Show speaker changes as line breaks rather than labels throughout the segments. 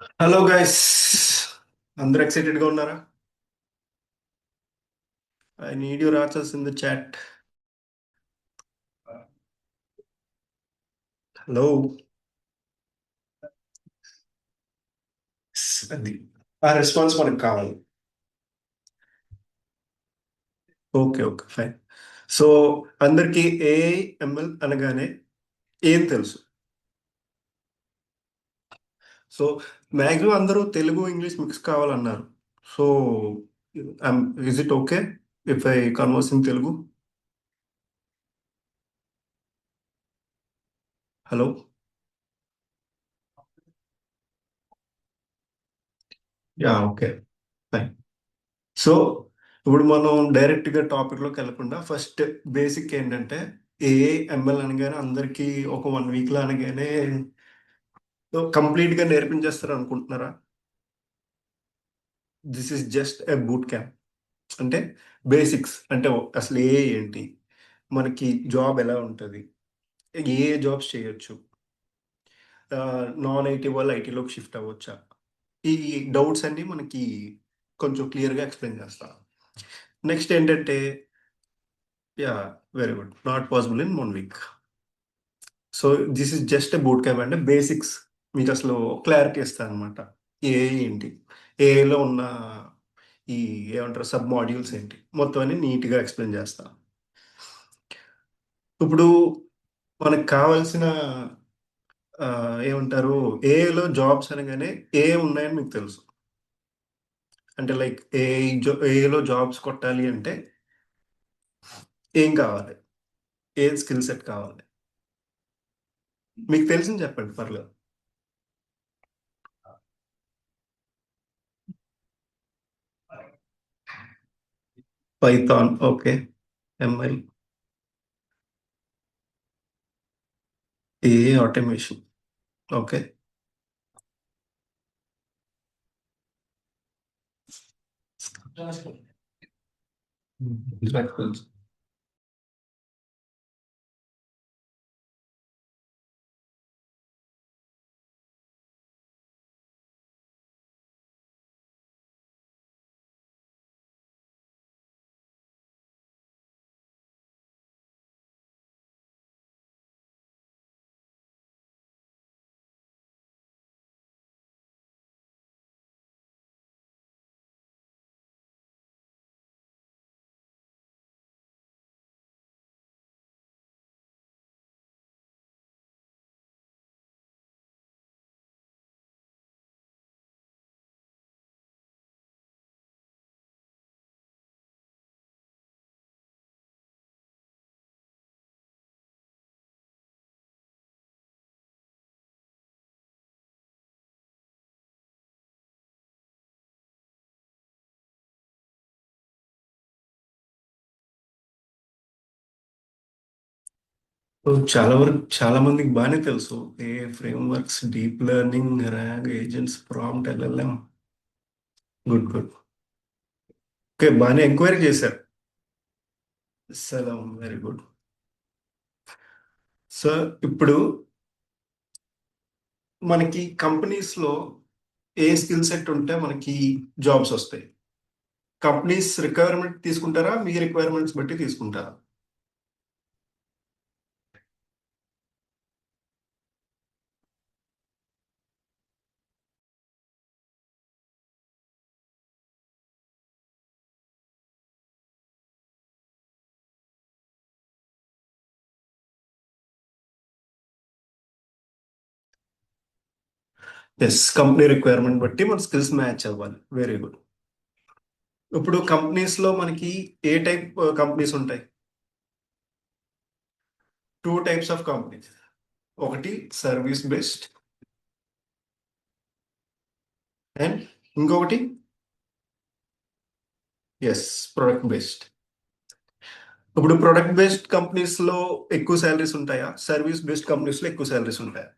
Hello guys, అందరు excited గా ఉన్నారా? I need your answers in the chat. Hello. అది ఆ రెస్పాన్స్ మనకు కావాలి. Okay okay fine. సో అందరికి ఏఐఎంఎల్ అనగానే ఏం తెలుసు? సో మ్యాక్సిమం అందరూ తెలుగు ఇంగ్లీష్ మిక్స్ కావాలన్నారు. So is it okay if I converse in Telugu? Hello. Ya okay fine. So ఇప్పుడు మనం డైరెక్ట్ గా టాపిక్ లోకి వెళ్ళకుండా ఫస్ట్ బేసిక్ ఏంటంటే ఏఐఎంఎల్ అనగానే అందరికీ ఒక 1 వీక్ లో అనగానే కంప్లీట్ గా నేర్పించేస్తారు అనుకుంటున్నారా? This is just a boot camp. అంటే బేసిక్స్ అంటే అసలు ఏ ఏంటి, మనకి జాబ్ ఎలా ఉంటుంది, ఏ జాబ్స్ చేయొచ్చు, నాన్ ఐటీ వాళ్ళు ఐటీలోకి షిఫ్ట్ అవ్వచ్చా, ఈ డౌట్స్ అన్ని మనకి కొంచెం క్లియర్గా ఎక్స్ప్లెయిన్ చేస్తా. నెక్స్ట్ ఏంటంటే, yeah, very good, not possible in 1 week. So this is just a boot camp అంటే బేసిక్స్ మీకు అసలు క్లారిటీ ఇస్తాను అనమాట. ఏ ఏంటి, ఏలో ఉన్న ఈ ఏమంటారు సబ్ మాడ్యూల్స్ ఏంటి, మొత్తం అన్ని నీట్గా ఎక్స్ప్లెయిన్ చేస్తా. ఇప్పుడు మనకు కావాల్సిన ఆ, ఏమంటారు, ఏలో జాబ్స్ అనగానే ఏ ఉన్నాయని మీకు తెలుసు. అంటే లైక్ ఏలో జాబ్స్ కొట్టాలి అంటే ఏం కావాలి, ఏ స్కిల్ సెట్ కావాలి, మీకు తెలిసింది చెప్పండి పర్లేదు. పైథాన్ ఓకే, ఎంఎల్, ఏ ఆటోమేషన్ ఓకే. సో చాలా వరకు చాలా మందికి బాగానే తెలుసు. ఏ frameworks, deep learning, RAG, agents, prompt, LLM. Good good. Okay, బాగానే ఎంక్వైరీ చేశారు. సలాం, వెరీ గుడ్. సో ఇప్పుడు మనకి కంపెనీస్ లో ఏ స్కిల్ సెట్ ఉంటే మనకి జాబ్స్ వస్తాయి? కంపెనీస్ రిక్వైర్మెంట్ తీసుకుంటారా, మీ రిక్వైర్మెంట్స్ బట్టి తీసుకుంటారా? ఎస్, కంపెనీ రిక్వైర్మెంట్ బట్టి మన స్కిల్స్ మ్యాచ్ అవ్వాలి. Very good. ఇప్పుడు కంపెనీస్ లో మనకి ఏ టైప్ కంపెనీస్ ఉంటాయి? Two types of companies. ఒకటి సర్వీస్ బేస్డ్ అండ్ ఇంకొకటి ఎస్ ప్రొడక్ట్ బేస్డ్. ఇప్పుడు ప్రొడక్ట్ బేస్డ్ కంపెనీస్ లో ఎక్కువ శాలరీస్ ఉంటాయా, సర్వీస్ బేస్డ్ కంపెనీస్ లో ఎక్కువ శాలరీస్ ఉంటాయా?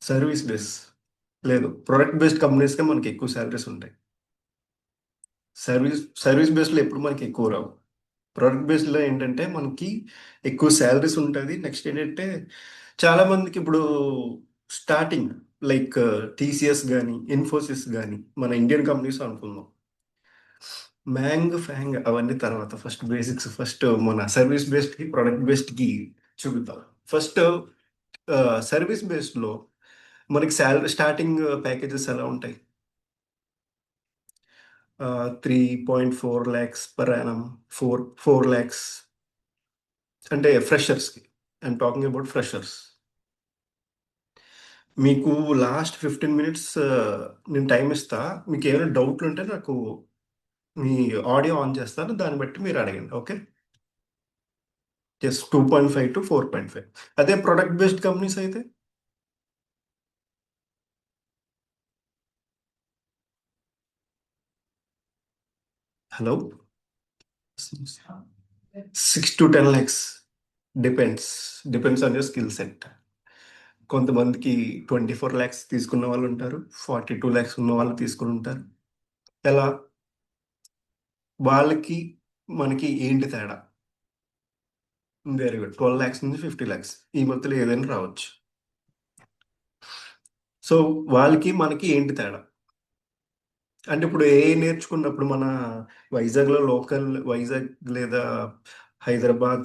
సర్వీస్ బేస్ లేదు, ప్రొడక్ట్ బేస్డ్ కంపెనీస్ కే మనకి ఎక్కువ శాలరీస్ ఉంటాయి. సర్వీస్ బేస్డ్ లో ఎప్పుడు మనకి ఎక్కువ రావు. ప్రోడక్ట్ బేస్డ్లో ఏంటంటే మనకి ఎక్కువ శాలరీస్ ఉంటుంది. నెక్స్ట్ ఏంటంటే చాలా మందికి ఇప్పుడు స్టార్టింగ్ లైక్ టీసీఎస్ కానీ ఇన్ఫోసిస్ కానీ మన ఇండియన్ కంపెనీస్ అనుకుందాం. మ్యాంగ్ ఫ్యాంగ్ అవన్నీ తర్వాత ఫస్ట్ బేసిక్స్ ఫస్ట్ మన సర్వీస్ బేస్డ్కి ప్రోడక్ట్ బేస్డ్కి చూపిద్దాం. ఫస్ట్ సర్వీస్ బేస్డ్లో మనకి శాలరీ స్టార్టింగ్ ప్యాకేజెస్ ఎలా ఉంటాయి? 3.4 lakhs పర్ యానం, 4 lakhs అంటే ఫ్రెషర్స్కి. I'm talking about freshers. మీకు లాస్ట్ 15 minutes నేను టైం ఇస్తా. మీకు ఏమైనా డౌట్లు ఉంటే నాకు మీ ఆడియో ఆన్ చేస్తాను, దాన్ని బట్టి మీరు అడగండి. Okay, just 2.5 to 4.5. అదే ప్రొడక్ట్ బేస్డ్ కంపెనీస్ అయితే hello 6 to 10 lakhs. Depends on your skill set. కొంతమందికి 24 lakhs తీసుకున్న వాళ్ళు ఉంటారు, 42 lakhs ఉన్న వాళ్ళు తీసుకుని ఉంటారు. ఎలా? వాళ్ళకి మనకి ఏంటి తేడా? Very good. 12 lakhs నుంచి 50 lakhs ఈ మధ్యలో ఏదైనా రావచ్చు. సో వాళ్ళకి మనకి ఏంటి తేడా అంటే ఇప్పుడు ఏ నేర్చుకున్నప్పుడు మన వైజాగ్లో లోకల్ వైజాగ్ లేదా హైదరాబాద్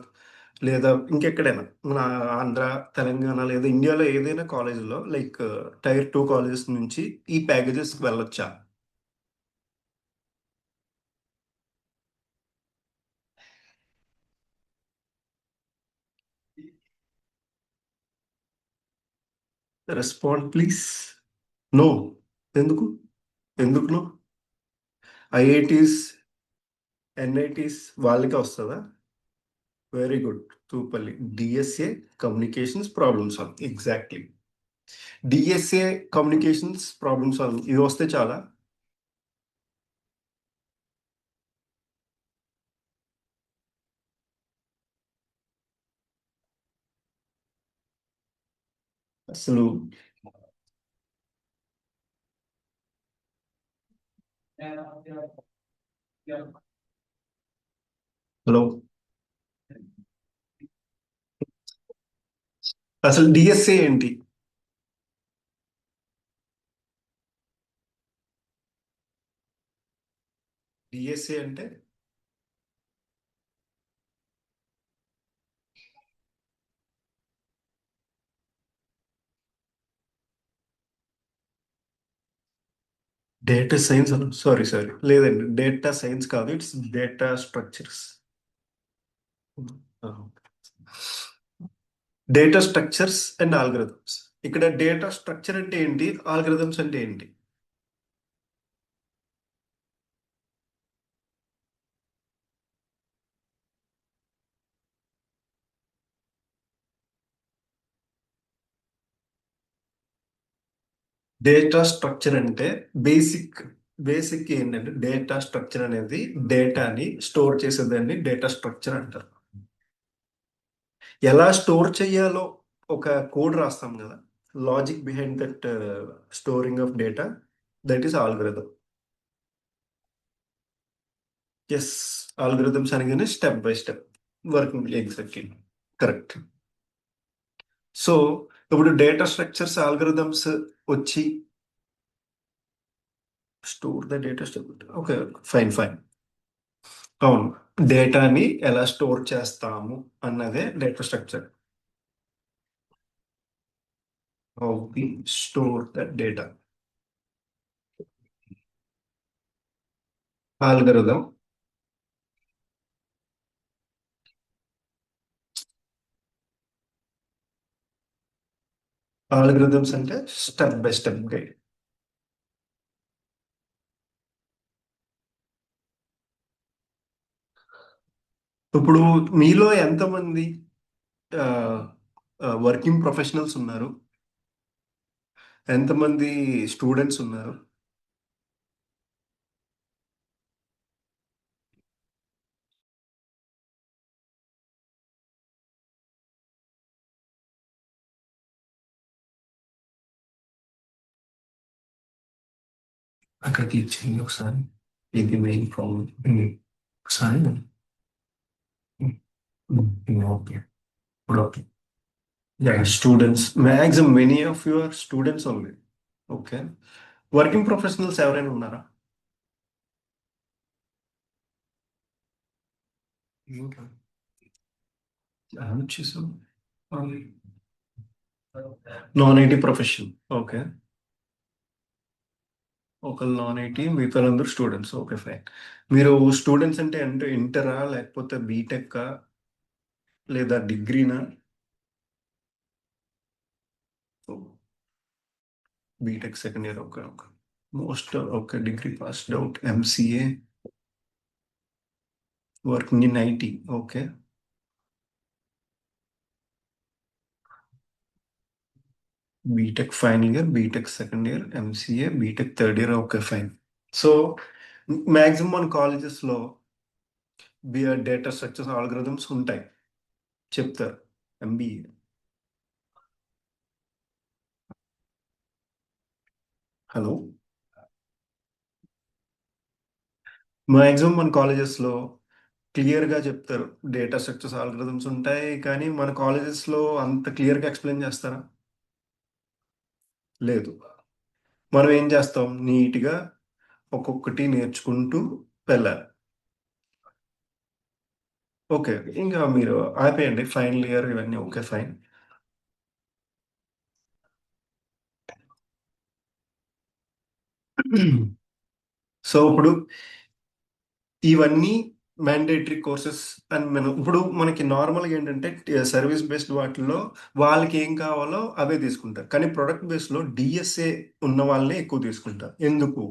లేదా ఇంకెక్కడైనా మన ఆంధ్ర తెలంగాణ లేదా ఇండియాలో ఏదైనా కాలేజీలో లైక్ Tier 2 కాలేజెస్ నుంచి ఈ ప్యాకేజెస్కి వెళ్ళొచ్చా? Respond please. నో. ఎందుకు? ఎందుకు నో? ఐఐటీస్ ఎన్ఐటీస్ వాళ్ళకే వస్తుందా? Very good. Thupalli DSA communications problem solve. Exactly. DSA communications problem solve ఇది వస్తే చాలా. అసలు హలో, అసలు డిఎస్ఏ ఏంటి? డిఎస్ఏ అంటే డేటా సైన్స్ అను. సారీ లేదండి, డేటా సైన్స్ కాదు, it's data structures. Data structures and algorithms. ఇక్కడ డేటా స్ట్రక్చర్ అంటే ఏంటి, ఆల్గరిథమ్స్ అంటే ఏంటి? డేటా స్ట్రక్చర్ అంటే బేసిక్ బేసిక్ ఏంటంటే డేటా స్ట్రక్చర్ అనేది డేటాని స్టోర్ చేసేదాన్ని డేటా స్ట్రక్చర్ అంటారు. ఎలా స్టోర్ చేయాలో ఒక కోడ్ రాస్తాం కదా, logic behind that storing of data, that is algorithm. Yes, algorithms అనగానే step by step working. Exactly correct. So ఇప్పుడు డేటా స్ట్రక్చర్స్ ఆల్గరిథమ్స్ వచ్చి store the data step. Okay, fine fine. అవును, డేటాని ఎలా స్టోర్ చేస్తాము అన్నదే data structure. How we store the data. Algorithm. Algorithms అంటే step by step guide. ఇప్పుడు మీలో ఎంతమంది వర్కింగ్ ప్రొఫెషనల్స్ ఉన్నారు, ఎంతమంది స్టూడెంట్స్ ఉన్నారు? అక్కడికి ఇచ్చింది ఒకసారి. ఇది మెయిన్ ప్రాబ్లం. ఒకసారి ఓకే. ఇప్పుడు okay. Yeah students maximum many of your students only. Okay. Working professionals ఎవరైనా ఉన్నారా? ఇంకా వచ్చేసాం. Non IT profession. ఓకే. ఒకళ్ళు నాన్ ఐటీ మిగతా అందరూ స్టూడెంట్స్. Okay fine. మీరు స్టూడెంట్స్ అంటే అంటే ఇంటరా లేకపోతే బీటెక్ లేదా డిగ్రీనా? BTech second year. Okay okay. Most okay. Degree passed out MCA working in IT. Okay. BTech final year, BTech second year, MCA, BTech third year. Okay fine. So maximum మన కాలేజెస్లో data structures algorithms ఉంటాయి, చెప్తారు. MBA. Hello. Maximum మన కాలేజెస్లో క్లియర్గా చెప్తారు data structures algorithms ఉంటాయి, కానీ మన కాలేజెస్లో అంత క్లియర్గా ఎక్స్ప్లెయిన్ చేస్తారా? లేదు. మనం ఏం చేస్తాం, నీట్గా ఒక్కొక్కటి నేర్చుకుంటూ వెళ్ళాలి. ఓకే. ఇంకా మీరు ఆపేయండి ఫైనల్ ఇయర్ ఇవన్నీ. Okay fine. సో ఇప్పుడు ఇవన్నీ మ్యాండేటరీ కోర్సెస్ అని మనం ఇప్పుడు మనకి నార్మల్గా ఏంటంటే సర్వీస్ బేస్డ్ వాటిల్లో వాళ్ళకి ఏం కావాలో అవే తీసుకుంటారు, కానీ ప్రొడక్ట్ బేస్డ్లో డిఎస్ఏ ఉన్న వాళ్ళనే ఎక్కువ తీసుకుంటారు. ఎందుకు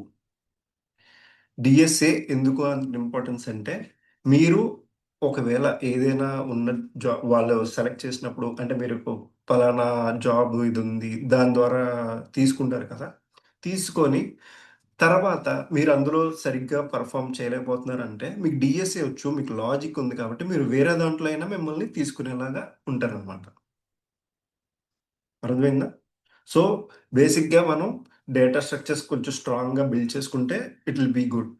డిఎస్ఏ ఎందుకు అంత ఇంపార్టెన్స్ అంటే, మీరు ఒకవేళ ఏదైనా ఉన్న జాబ్ వాళ్ళు సెలెక్ట్ చేసినప్పుడు అంటే మీరు పలానా జాబ్ ఇది ఉంది దాని ద్వారా తీసుకుంటారు కదా. తీసుకొని తర్వాత మీరు అందులో సరిగ్గా పర్ఫామ్ చేయలేకపోతున్నారంటే మీకు డిఎస్ఏ వచ్చు, మీకు లాజిక్ ఉంది కాబట్టి మీరు వేరే దాంట్లో అయినా మిమ్మల్ని తీసుకునేలాగా ఉంటారనమాట. అర్థమైందా? సో బేసిక్గా మనం డేటా స్ట్రక్చర్స్ కొంచెం స్ట్రాంగ్గా బిల్డ్ చేసుకుంటే it will be good.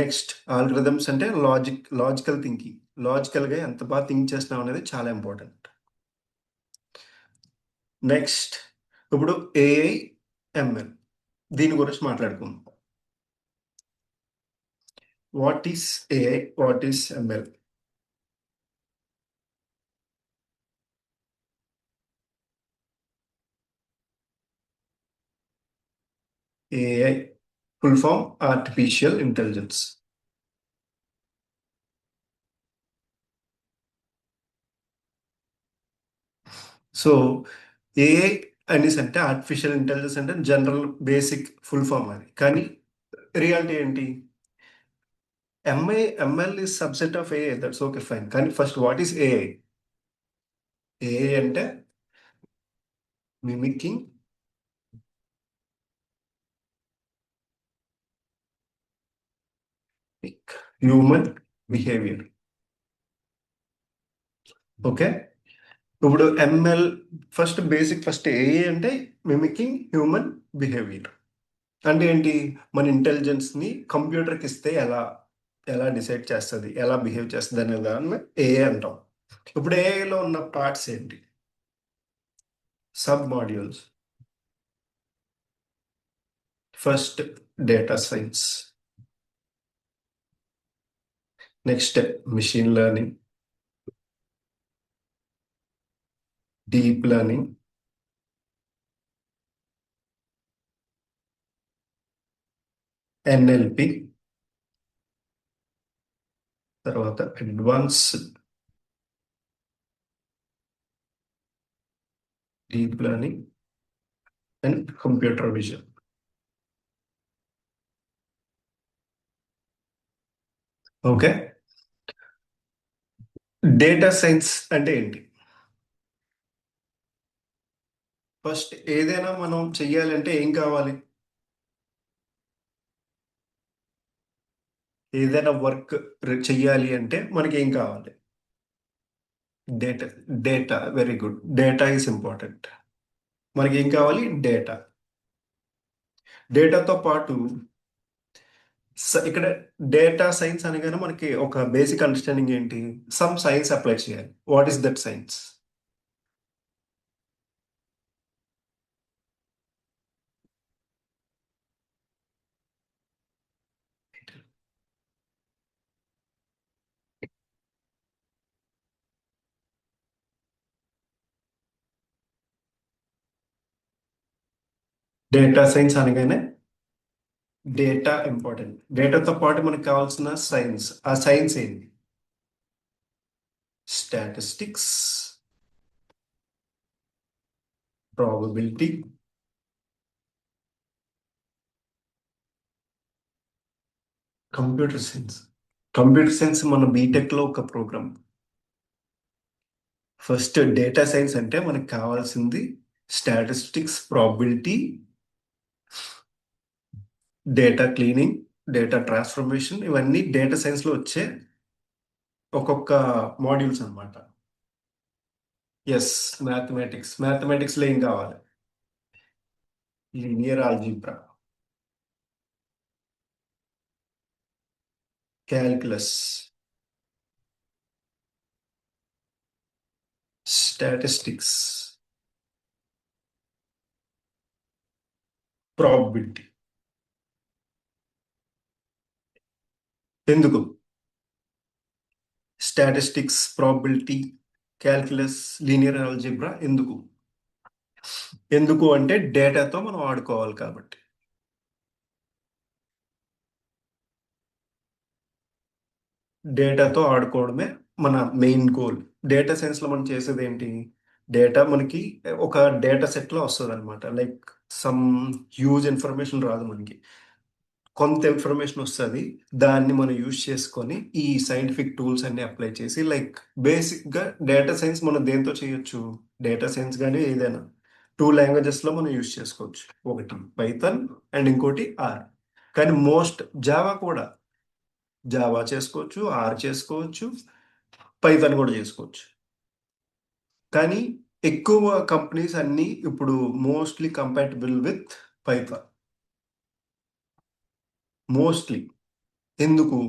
Next algorithms అంటే లాజికల్ థింకింగ్. లాజికల్గా ఎంత బాగా థింక్ చేస్తున్నాం అనేది చాలా ఇంపార్టెంట్. నెక్స్ట్ ఇప్పుడు ఏఐ, ఎంఎల్ దీని గురించి మాట్లాడుకుందాం. What is AI, what is ML? AI full form artificial intelligence. So AI అనేసి అంటే ఆర్టిఫిషియల్ ఇంటెలిజెన్స్ అంటే జనరల్ బేసిక్ ఫుల్ ఫామ్ అది, కానీ రియాలిటీ ఏంటి? ML is subset of AI, that's okay fine, కానీ first what is AI? AI అంటే mimicking human behaviour. Okay. ఇప్పుడు ML first basic first AI అంటే మిమికింగ్ హ్యూమన్ బిహేవియర్. అంటే ఏంటి? మన ఇంటెలిజెన్స్ ని కంప్యూటర్కి ఇస్తే ఎలా ఎలా డిసైడ్ చేస్తుంది, ఎలా బిహేవ్ చేస్తుంది అనే దాన్ని ఏఐ అంటాం. ఇప్పుడు ఏఐలో ఉన్న పార్ట్స్ ఏంటి? Sub modules. First data science, next machine learning, deep learning, NLP, తర్వాత advance deep learning and computer vision. Okay. Data science అంటే ఏంటి? ఫస్ట్ ఏదైనా మనం చెయ్యాలంటే ఏం కావాలి? ఏదైనా వర్క్ చెయ్యాలి అంటే మనకి ఏం కావాలి? Data. Data very good. Data is important. మనకి ఏం కావాలి? డేటా. డేటాతో పాటు ఇక్కడ డేటా సైన్స్ అనగానే మనకి ఒక బేసిక్ అండర్స్టాండింగ్ ఏంటి? సమ్ సైన్స్ అప్లై చేయాలి. What is that science? Data science అనగానే డేటా ఇంపార్టెంట్. డేటాతో పాటు మనకు కావాల్సిన సైన్స్. ఆ సైన్స్ ఏంటి? Statistics, probability, computer science. Computer science మన బీటెక్ లో ఒక ప్రోగ్రామ్. ఫస్ట్ డేటా సైన్స్ అంటే మనకు కావాల్సింది statistics, probability, data cleaning, data transformation, ఇవన్నీ డేటా సైన్స్ లో వచ్చే ఒక్కొక్క మాడ్యూల్స్ అన్నమాట. Yes, mathematics. మ్యాథమెటిక్స్ లో ఏం కావాలి? Linear algebra, calculus, statistics, probability. ఎందుకు statistics, probability, calculus, linear algebra ఎందుకు? ఎందుకు అంటే డేటాతో మనం ఆడుకోవాలి కాబట్టి. డేటాతో ఆడుకోవడమే మన మెయిన్ గోల్. డేటా సైన్స్ లో మనం చేసేది ఏంటి? డేటా మనకి ఒక డేటా సెట్ లో వస్తుంది అనమాట. లైక్ సమ్ హ్యూజ్ ఇన్ఫర్మేషన్ రాదు మనకి. కొంత ఇన్ఫర్మేషన్ వస్తుంది. దాన్ని మనం యూజ్ చేసుకొని ఈ సైంటిఫిక్ టూల్స్ అన్ని అప్లై చేసి, లైక్ బేసిక్ గా డేటా సైన్స్ మనం దేంతో చేయొచ్చు? డేటా సైన్స్ కానీ ఏదైనా టూ లాంగ్వేజెస్ లో మనం యూజ్ చేసుకోవచ్చు. ఒకటి పైథాన్ అండ్ ఇంకోటి ఆర్. కానీ మోస్ట్ జావా కూడా, జావా చేసుకోవచ్చు, ఆర్ చేసుకోవచ్చు, పైథాన్ కూడా చేసుకోవచ్చు. కానీ ఎక్కువ కంపెనీస్ అన్ని ఇప్పుడు mostly compatible with Python. Mostly. ఎందుకు?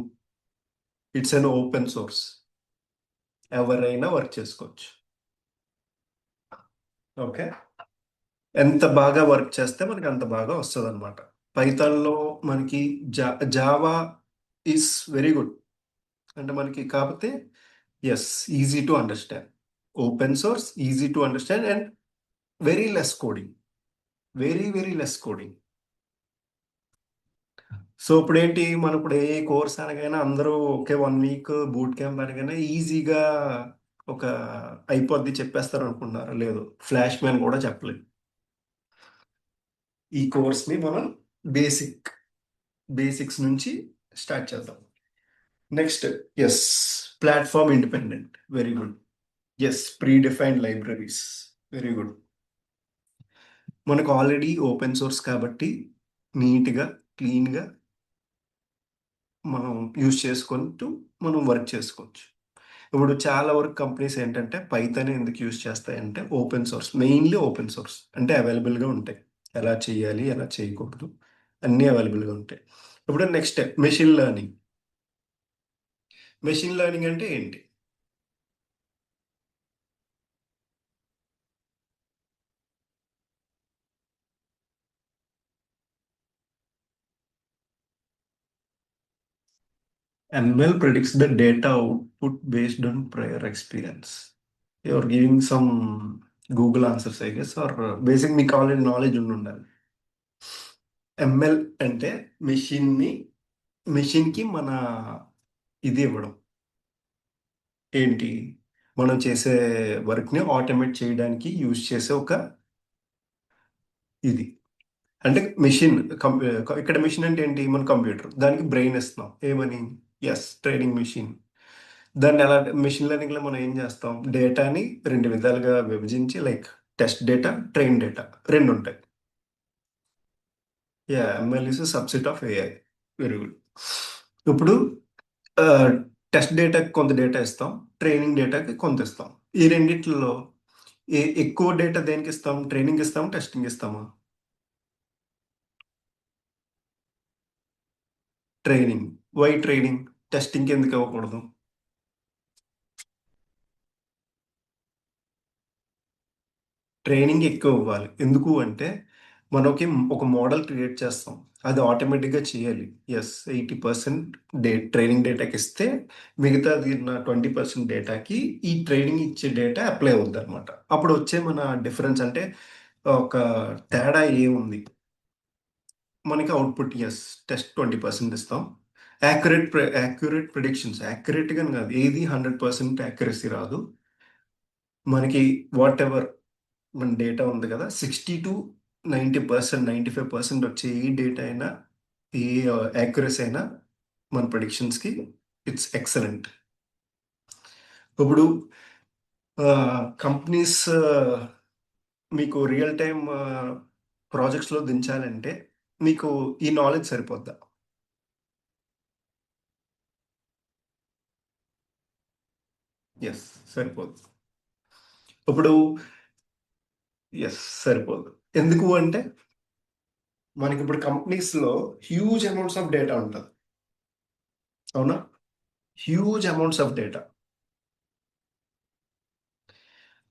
It's an open source. ఎవరైనా వర్క్ చేసుకోవచ్చు. ఓకే. ఎంత బాగా వర్క్ చేస్తే మనకి అంత బాగా వస్తుంది అనమాట. పైథాన్లో మనకి జావా ఈస్ వెరీ గుడ్. అంటే మనకి కాకపోతే yes, easy to understand. Open source, easy to understand and very less coding. Very very less coding. So ఇప్పుడు ఏంటి, మనం ఇప్పుడు ఏ కోర్స్ అనగానే అందరూ ఒకే 1 వీక్ బూట్ క్యాంప్ అనగానే ఈజీగా ఒక అయిపోద్ది చెప్పేస్తారు అనుకుంటున్నారు. లేదు, ఫ్లాష్ మ్యాన్ కూడా చెప్పలేదు. ఈ కోర్స్ని మనం బేసిక్స్ నుంచి స్టార్ట్ చేద్దాం. Next, yes, platform independent. Very good. Yes, predefined libraries. Very good. మనకు ఆల్రెడీ ఓపెన్ సోర్స్ కాబట్టి నీట్గా, క్లీన్గా మనం యూజ్ చేసుకుంటూ మనం వర్క్ చేసుకోవచ్చు. ఇప్పుడు చాలా వరకు కంపెనీస్ ఏంటంటే పైథాన్ ఎందుకు యూజ్ చేస్తాయంటే open source, mainly open source అంటే అవైలబుల్గా ఉంటాయి. ఎలా చేయాలి, ఎలా చేయకూడదు, అన్నీ అవైలబుల్గా ఉంటాయి. ఇప్పుడు next machine learning. Machine learning అంటే ఏంటి? ML predicts the data output based on prior experience. You're giving some Google answers, I guess, or basic మీకు ఆల్రెడీ నాలెడ్జ్ ఉండి ఉండాలి. ML అంటే మెషిన్కి మన ఇది ఇవ్వడం. ఏంటి? మనం చేసే వర్క్ని ఆటోమేట్ చేయడానికి యూజ్ చేసే ఒక ఇది. అంటే మెషిన్, ఇక్కడ మెషిన్ అంటే ఏంటి? మన కంప్యూటర్. దానికి బ్రెయిన్ ఇస్తున్నాం. ఏమని? Yes, training machine. దాన్ని ఎలా మెషిన్ లెర్నింగ్లో మనం ఏం చేస్తాం? డేటాని రెండు విధాలుగా విభజించి, like test data, train data రెండు ఉంటాయి. Yeah, ML is subset of AI. Very good. ఇప్పుడు టెస్ట్ డేటాకి కొంత డేటా ఇస్తాం, ట్రైనింగ్ డేటాకి కొంత ఇస్తాం. ఈ రెండిట్లో ఎక్కువ డేటా దేనికి ఇస్తాం? ట్రైనింగ్ ఇస్తాం, టెస్టింగ్ ఇస్తామా? ట్రైనింగ్. Why training? టెస్టింగ్‌కి ఎందుకు ఇవ్వకూడదు? ట్రైనింగ్ ఎక్కువ ఇవ్వాలి. ఎందుకు అంటే, మనకి ఒక మోడల్ క్రియేట్ చేస్తాం. అది ఆటోమేటిక్‌గా చేయాలి. యెస్. 80% ట్రైనింగ్ డేటాకిస్తే, మిగతాది ఉన్న 20% డేటాకి ఈ ట్రైనింగ్ ఇచ్చే డేటా అప్లై అవుద్దనమాట. అప్పుడు వచ్చే మన డిఫరెన్స్ అంటే, ఒక తేడా ఏముంది? మనకి అవుట్‌పుట్ యెస్. టెస్ట్ 20% ఇస్తాం. యాక్యురేట్ ప్రిడిక్షన్స్ యాక్యురేట్‌గాని కాదు. ఏది 100% యాక్యురసీ రాదు. మనకి వాటెవర్ మన డేటా ఉంది కదా! 60-90%, 95% వచ్చే ఏ డేటా అయినా, ఏ యాక్యురసీ అయినా మన ప్రిడిక్షన్స్‌కి ఇట్స్ ఎక్సలెంట్. ఇప్పుడు కంపెనీస్ మీకు రియల్ టైమ్ ప్రాజెక్ట్స్‌లో దించాలంటే మీకు ఈ నాలెడ్జ్ సరిపోద్దా? యెస్. సరిపోదు. ఇప్పుడు యెస్. సరిపోదు. ఎందుకు అంటే మనకిప్పుడు కంపెనీస్‌లో హ్యూజ్ అమౌంట్స్ ఆఫ్ డేటా ఉంటది. అవునా? Huge amounts of data.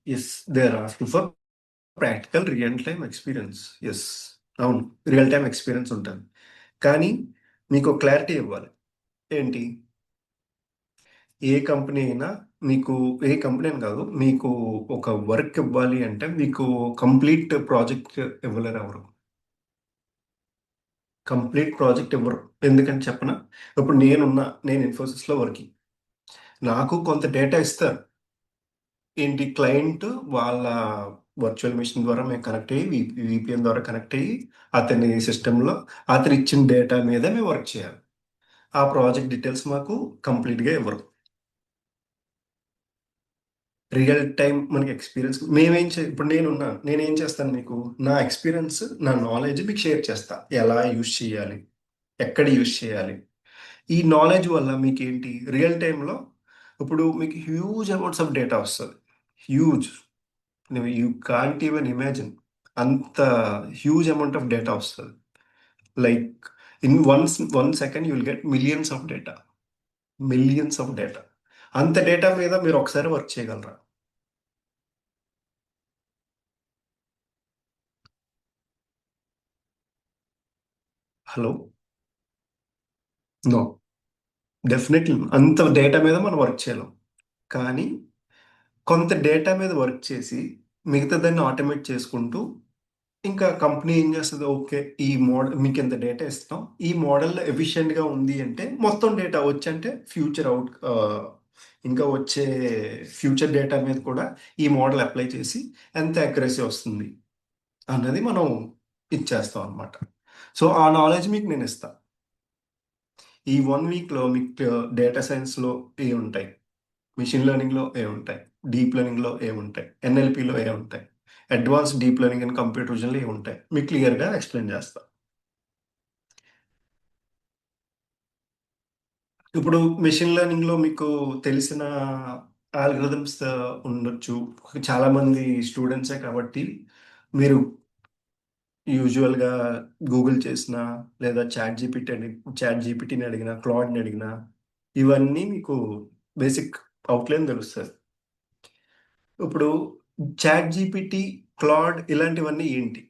Yes. They are asking for practical real time experience. Yes. అవును. రియల్ టైమ్ ఎక్స్‌పీరియన్స్ ఉంటది. కానీ మీకో క్లారిటీ ఇవ్వాలి. ఏంటి? ఏ కంపెనీ అయినా మీకు ఏ కంపెనీ అని కాదు. మీకు ఒక వర్క్ ఇవ్వాలి అంటే మీకు కంప్లీట్ ప్రాజెక్ట్ ఇవ్వలేరు ఎవరు. కంప్లీట్ ప్రాజెక్ట్ ఇవ్వరు. ఎందుకని చెప్పనా? ఇప్పుడు నేను ఇన్ఫోసిస్‌లో వర్కింగ్. నాకు కొంత డేటా ఇస్తారు. ఏంటి క్లయింట్ వాళ్ళ వర్చువల్ మెషిన్ ద్వారా మేము కనెక్ట్ అయ్యి వీపీఎన్ ద్వారా కనెక్ట్ అయ్యి అతని సిస్టమ్‌లో అతను ఇచ్చిన డేటా మీద మేము వర్క్ చేయాలి. ఆ ప్రాజెక్ట్ డీటెయిల్స్ మాకు కంప్లీట్‌గా ఇవ్వరు. రియల్ టైమ్ మనకి ఎక్స్‌పీరియన్స్ ఇప్పుడు నేనున్నాను. నేనేం చేస్తాను మీకు నా ఎక్స్‌పీరియన్స్, నా నాలెడ్జ్ మీకు షేర్ చేస్తా. ఎలా యూజ్ చేయాలి? ఎక్కడ యూజ్ చేయాలి? ఈ నాలెడ్జ్ వల్ల మీకేంటి రియల్ టైమ్‌లో ఇప్పుడు మీకు హ్యూజ్ అమౌంట్స్ ఆఫ్ డేటా వస్తది. Huge. You can't even imagine. అంత హ్యూజ్ అమౌంట్ ఆఫ్ డేటా వస్తది. Like one second you will get millions of data. Millions of data. అంత డేటా మీద మీరు ఒకసారి వర్క్ చేయగలరా? హలో! నో. డెఫినెట్‌లీ. అంత డేటా మీద మనం వర్క్ చేయలేం. కానీ కొంత డేటా మీద వర్క్ చేసి మిగతా దాన్ని ఆటోమేట్ చేసుకుంటూ ఇంకా కంపెనీ ఏం చేస్తది? ఓకే. ఈ మీకింత డేటా ఇస్తాం. ఈ మోడల్ ఎఫిషియెంట్‌గా ఉంది అంటే మొత్తం డేటా వచ్చంటే ఇంకా వచ్చే ఫ్యూచర్ డేటా మీద కూడా ఈ మోడల్ అప్లై చేసి ఎంత యాక్యురసీ వస్తుంది అన్నది మనం ఇచ్చేస్తాం అన్నమాట. సో, ఆ నాలెడ్జ్ మీకు నేనిస్తా. ఈ 1 వీక్‌లో మీకు డేటా సైన్స్‌లో ఏవుంటాయి? మెషిన్ లెర్నింగ్‌లో ఏవుంటాయి? డీప్ లెర్నింగ్‌లో ఏవుంటాయి? ఎన్ఎల్‌పిలో ఏవుంటాయి? Advanced deep learning and computer విజన్‌లో ఏవుంటాయి? మీకు క్లియర్‌గా ఎక్స్‌ప్లెయిన్ చేస్తా. ఇప్పుడు మెషిన్ లెర్నింగ్‌లో మీకు తెలిసిన ఆల్గోరిథమ్స్ ఉండొచ్చు. చాలామంది స్టూడెంట్సే కాబట్టి మీరు యూజువల్‌గా గూగుల్ చేసినా, లేదా చాట్ జీపీటీని అడిగినా, క్లాడ్‌ని అడిగినా, ఇవన్నీ మీకు బేసిక్ అవుట్‌లైన్ తెలుస్తది. ఇప్పుడు చాట్ జీపీటీ, క్లాడ్ ఇలాంటివన్నీ ఏంటి?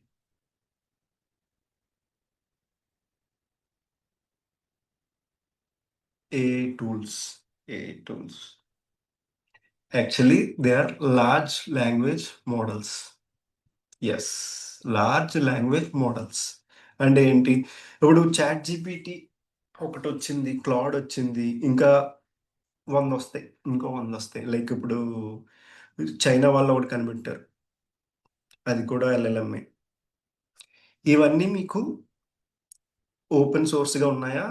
AI tools. AI tools. Actually they are large language models. Yes. Large language models. అంటే ఏంటి? ఇప్పుడు చాట్ జీపీటీ ఒకటొచ్చింది. క్లాడ్ వచ్చింది. ఇంకా 100 వస్తాయి. ఇంకో 100 వస్తాయి. లైక్ ఇప్పుడు చైనా వాళ్ళు ఒకటి కనిపెట్టారు. అది కూడా ఎల్ఎల్ఎంఏ. ఇవన్నీ మీకు ఓపెన్ సోర్స్‌గా ఉన్నాయా?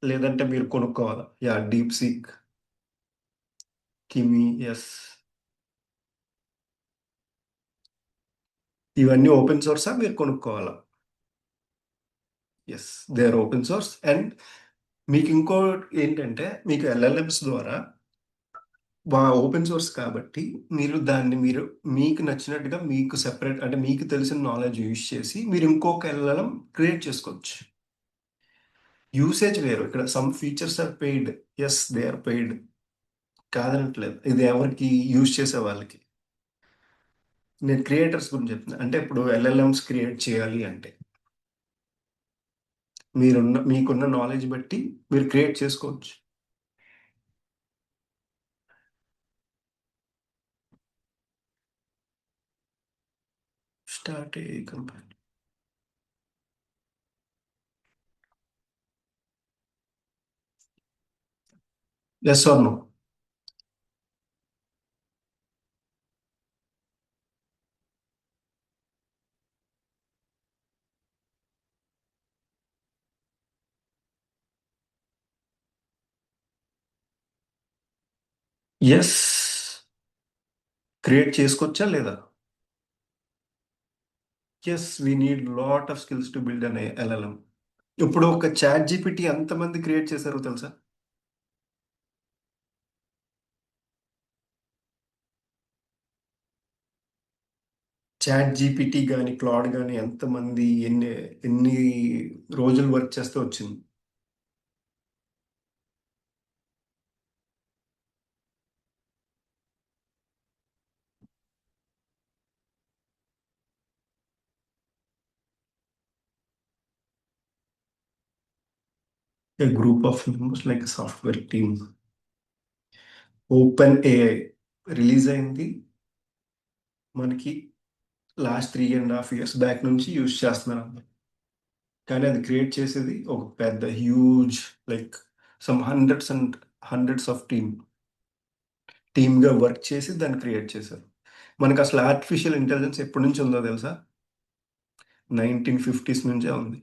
లేదంటే మీరు కొనుక్కోవాలా? Yeah! DeepSeek, Kimi yes. ఇవన్నీ ఓపెన్ సోర్సా? మీరు కొనుక్కోవాలా? Yes. They are open source and మీకు ఇంకోటి ఏంటంటే మీకు ఎల్ఎల్ఎంస్ ద్వారా ఓపెన్ సోర్స్ కాబట్టి మీరు మీకు నచ్చినట్టుగా మీకు అంటే మీకు తెలిసిన నాలెడ్జ్ యూజ్ చేసి మీరు ఇంకొక ఎల్ఎల్ఎం క్రియేట్ చేసుకోవచ్చు. యూసేజ్ వేరు. ఇక్కడ some features are paid. Yes, they are paid. కాదనట్లేదు. ఇది ఎవరికి యూజ్ చేసే వాళ్ళకి. నేను క్రియేటర్స్ గురించి చెప్తున్నా. అంటే ఇప్పుడు ఎల్ఎల్ఎంస్ క్రియేట్ చేయాలి అంటే మీకున్న నాలెడ్జ్ బట్టి మీరు క్రియేట్ చేసుకోవచ్చు. Start a company. Yes or no? Yes. Create చేసుకోవచ్చా లేదా? Yes, we need lot of skills to build an LLM. ఇప్పుడు ఒక చాట్ జీపీటీ ఎంతమంది క్రియేట్ చేశారో తెలుసా? చాట్ జీపీటీ కానీ క్లాడ్ కానీ ఎంతమంది ఎన్ని రోజులు వర్క్ చేస్తే వచ్చింది? A group of members like a software team. OpenAI release అయింది మనకి లాస్ట్ 3.5 years బ్యాక్ నుంచి యూజ్ చేస్తున్నారు అందరు. కానీ అది క్రియేట్ చేసేది ఒక పెద్ద huge, like some hundreds and hundreds of టీమ్గా వర్క్ చేసి దాన్ని క్రియేట్ చేశారు. మనకు అసలు ఆర్టిఫిషియల్ ఇంటెలిజెన్స్ ఎప్పటి నుంచి ఉందో తెలుసా? 1950s నుంచే ఉంది.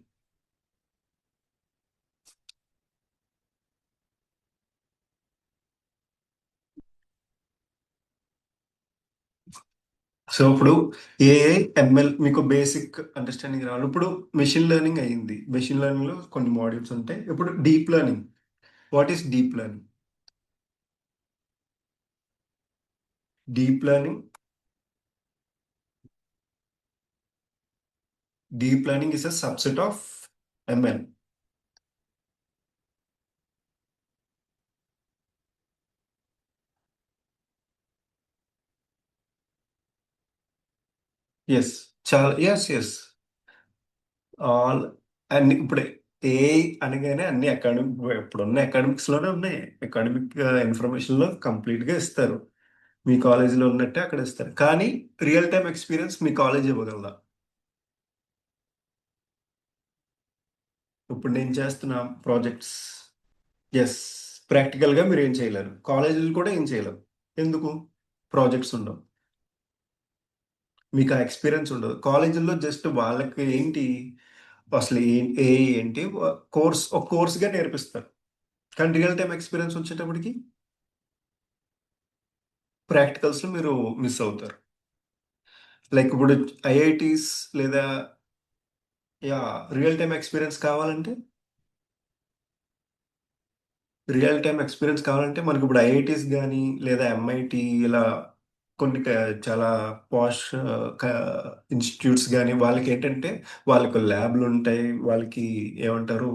సో ఇప్పుడు ఏఐ ఎంఎల్ మీకు బేసిక్ అండర్స్టాండింగ్ రావాలి. ఇప్పుడు మెషిన్ లెర్నింగ్ అయ్యింది. మెషిన్ లెర్నింగ్ లో కొన్ని మాడ్యూల్స్ ఉంటాయి. ఇప్పుడు deep learning. What is deep learning? Deep learning deep learning is a subset of ML. Yes. చాలా. Yes, yes. ఆల్. అన్ని ఇప్పుడు ఏఐ అనగానే అన్ని అకాడమిక్, ఇప్పుడున్న అకాడమిక్స్ లోనే ఉన్నాయి. అకాడమిక్ ఇన్ఫర్మేషన్ లో కంప్లీట్ గా ఇస్తారు. మీ కాలేజీలో ఉన్నట్టే అక్కడ ఇస్తారు. కానీ రియల్ టైమ్ ఎక్స్పీరియన్స్ మీ కాలేజ్ ఇవ్వగలదా? ఇప్పుడు నేను చేస్తున్న ప్రాజెక్ట్స్. ఎస్. ప్రాక్టికల్గా మీరు ఏం చేయలేరు. కాలేజీలు కూడా ఏం చేయలేరు. ఎందుకు? ప్రాజెక్ట్స్ ఉండవు. మీకు ఆ ఎక్స్పీరియన్స్ ఉండదు. కాలేజీల్లో జస్ట్ వాళ్ళకి ఏంటి, అసలు ఏ ఏంటి, ఒక కోర్స్గా నేర్పిస్తారు. కానీ రియల్ టైం ఎక్స్పీరియన్స్ వచ్చేటప్పటికి ప్రాక్టికల్స్లో మీరు మిస్ అవుతారు. లైక్ ఇప్పుడు ఐఐటీస్ లేదా, యా, రియల్ టైం ఎక్స్పీరియన్స్ కావాలంటే, మనకి ఇప్పుడు ఐఐటీస్ కానీ లేదా ఎంఐటి ఇలా కొన్ని చాలా పాష్ ఇన్స్టిట్యూట్స్ కానీ వాళ్ళకి ఏంటంటే వాళ్ళకి ల్యాబ్లు ఉంటాయి. వాళ్ళకి ఏమంటారు,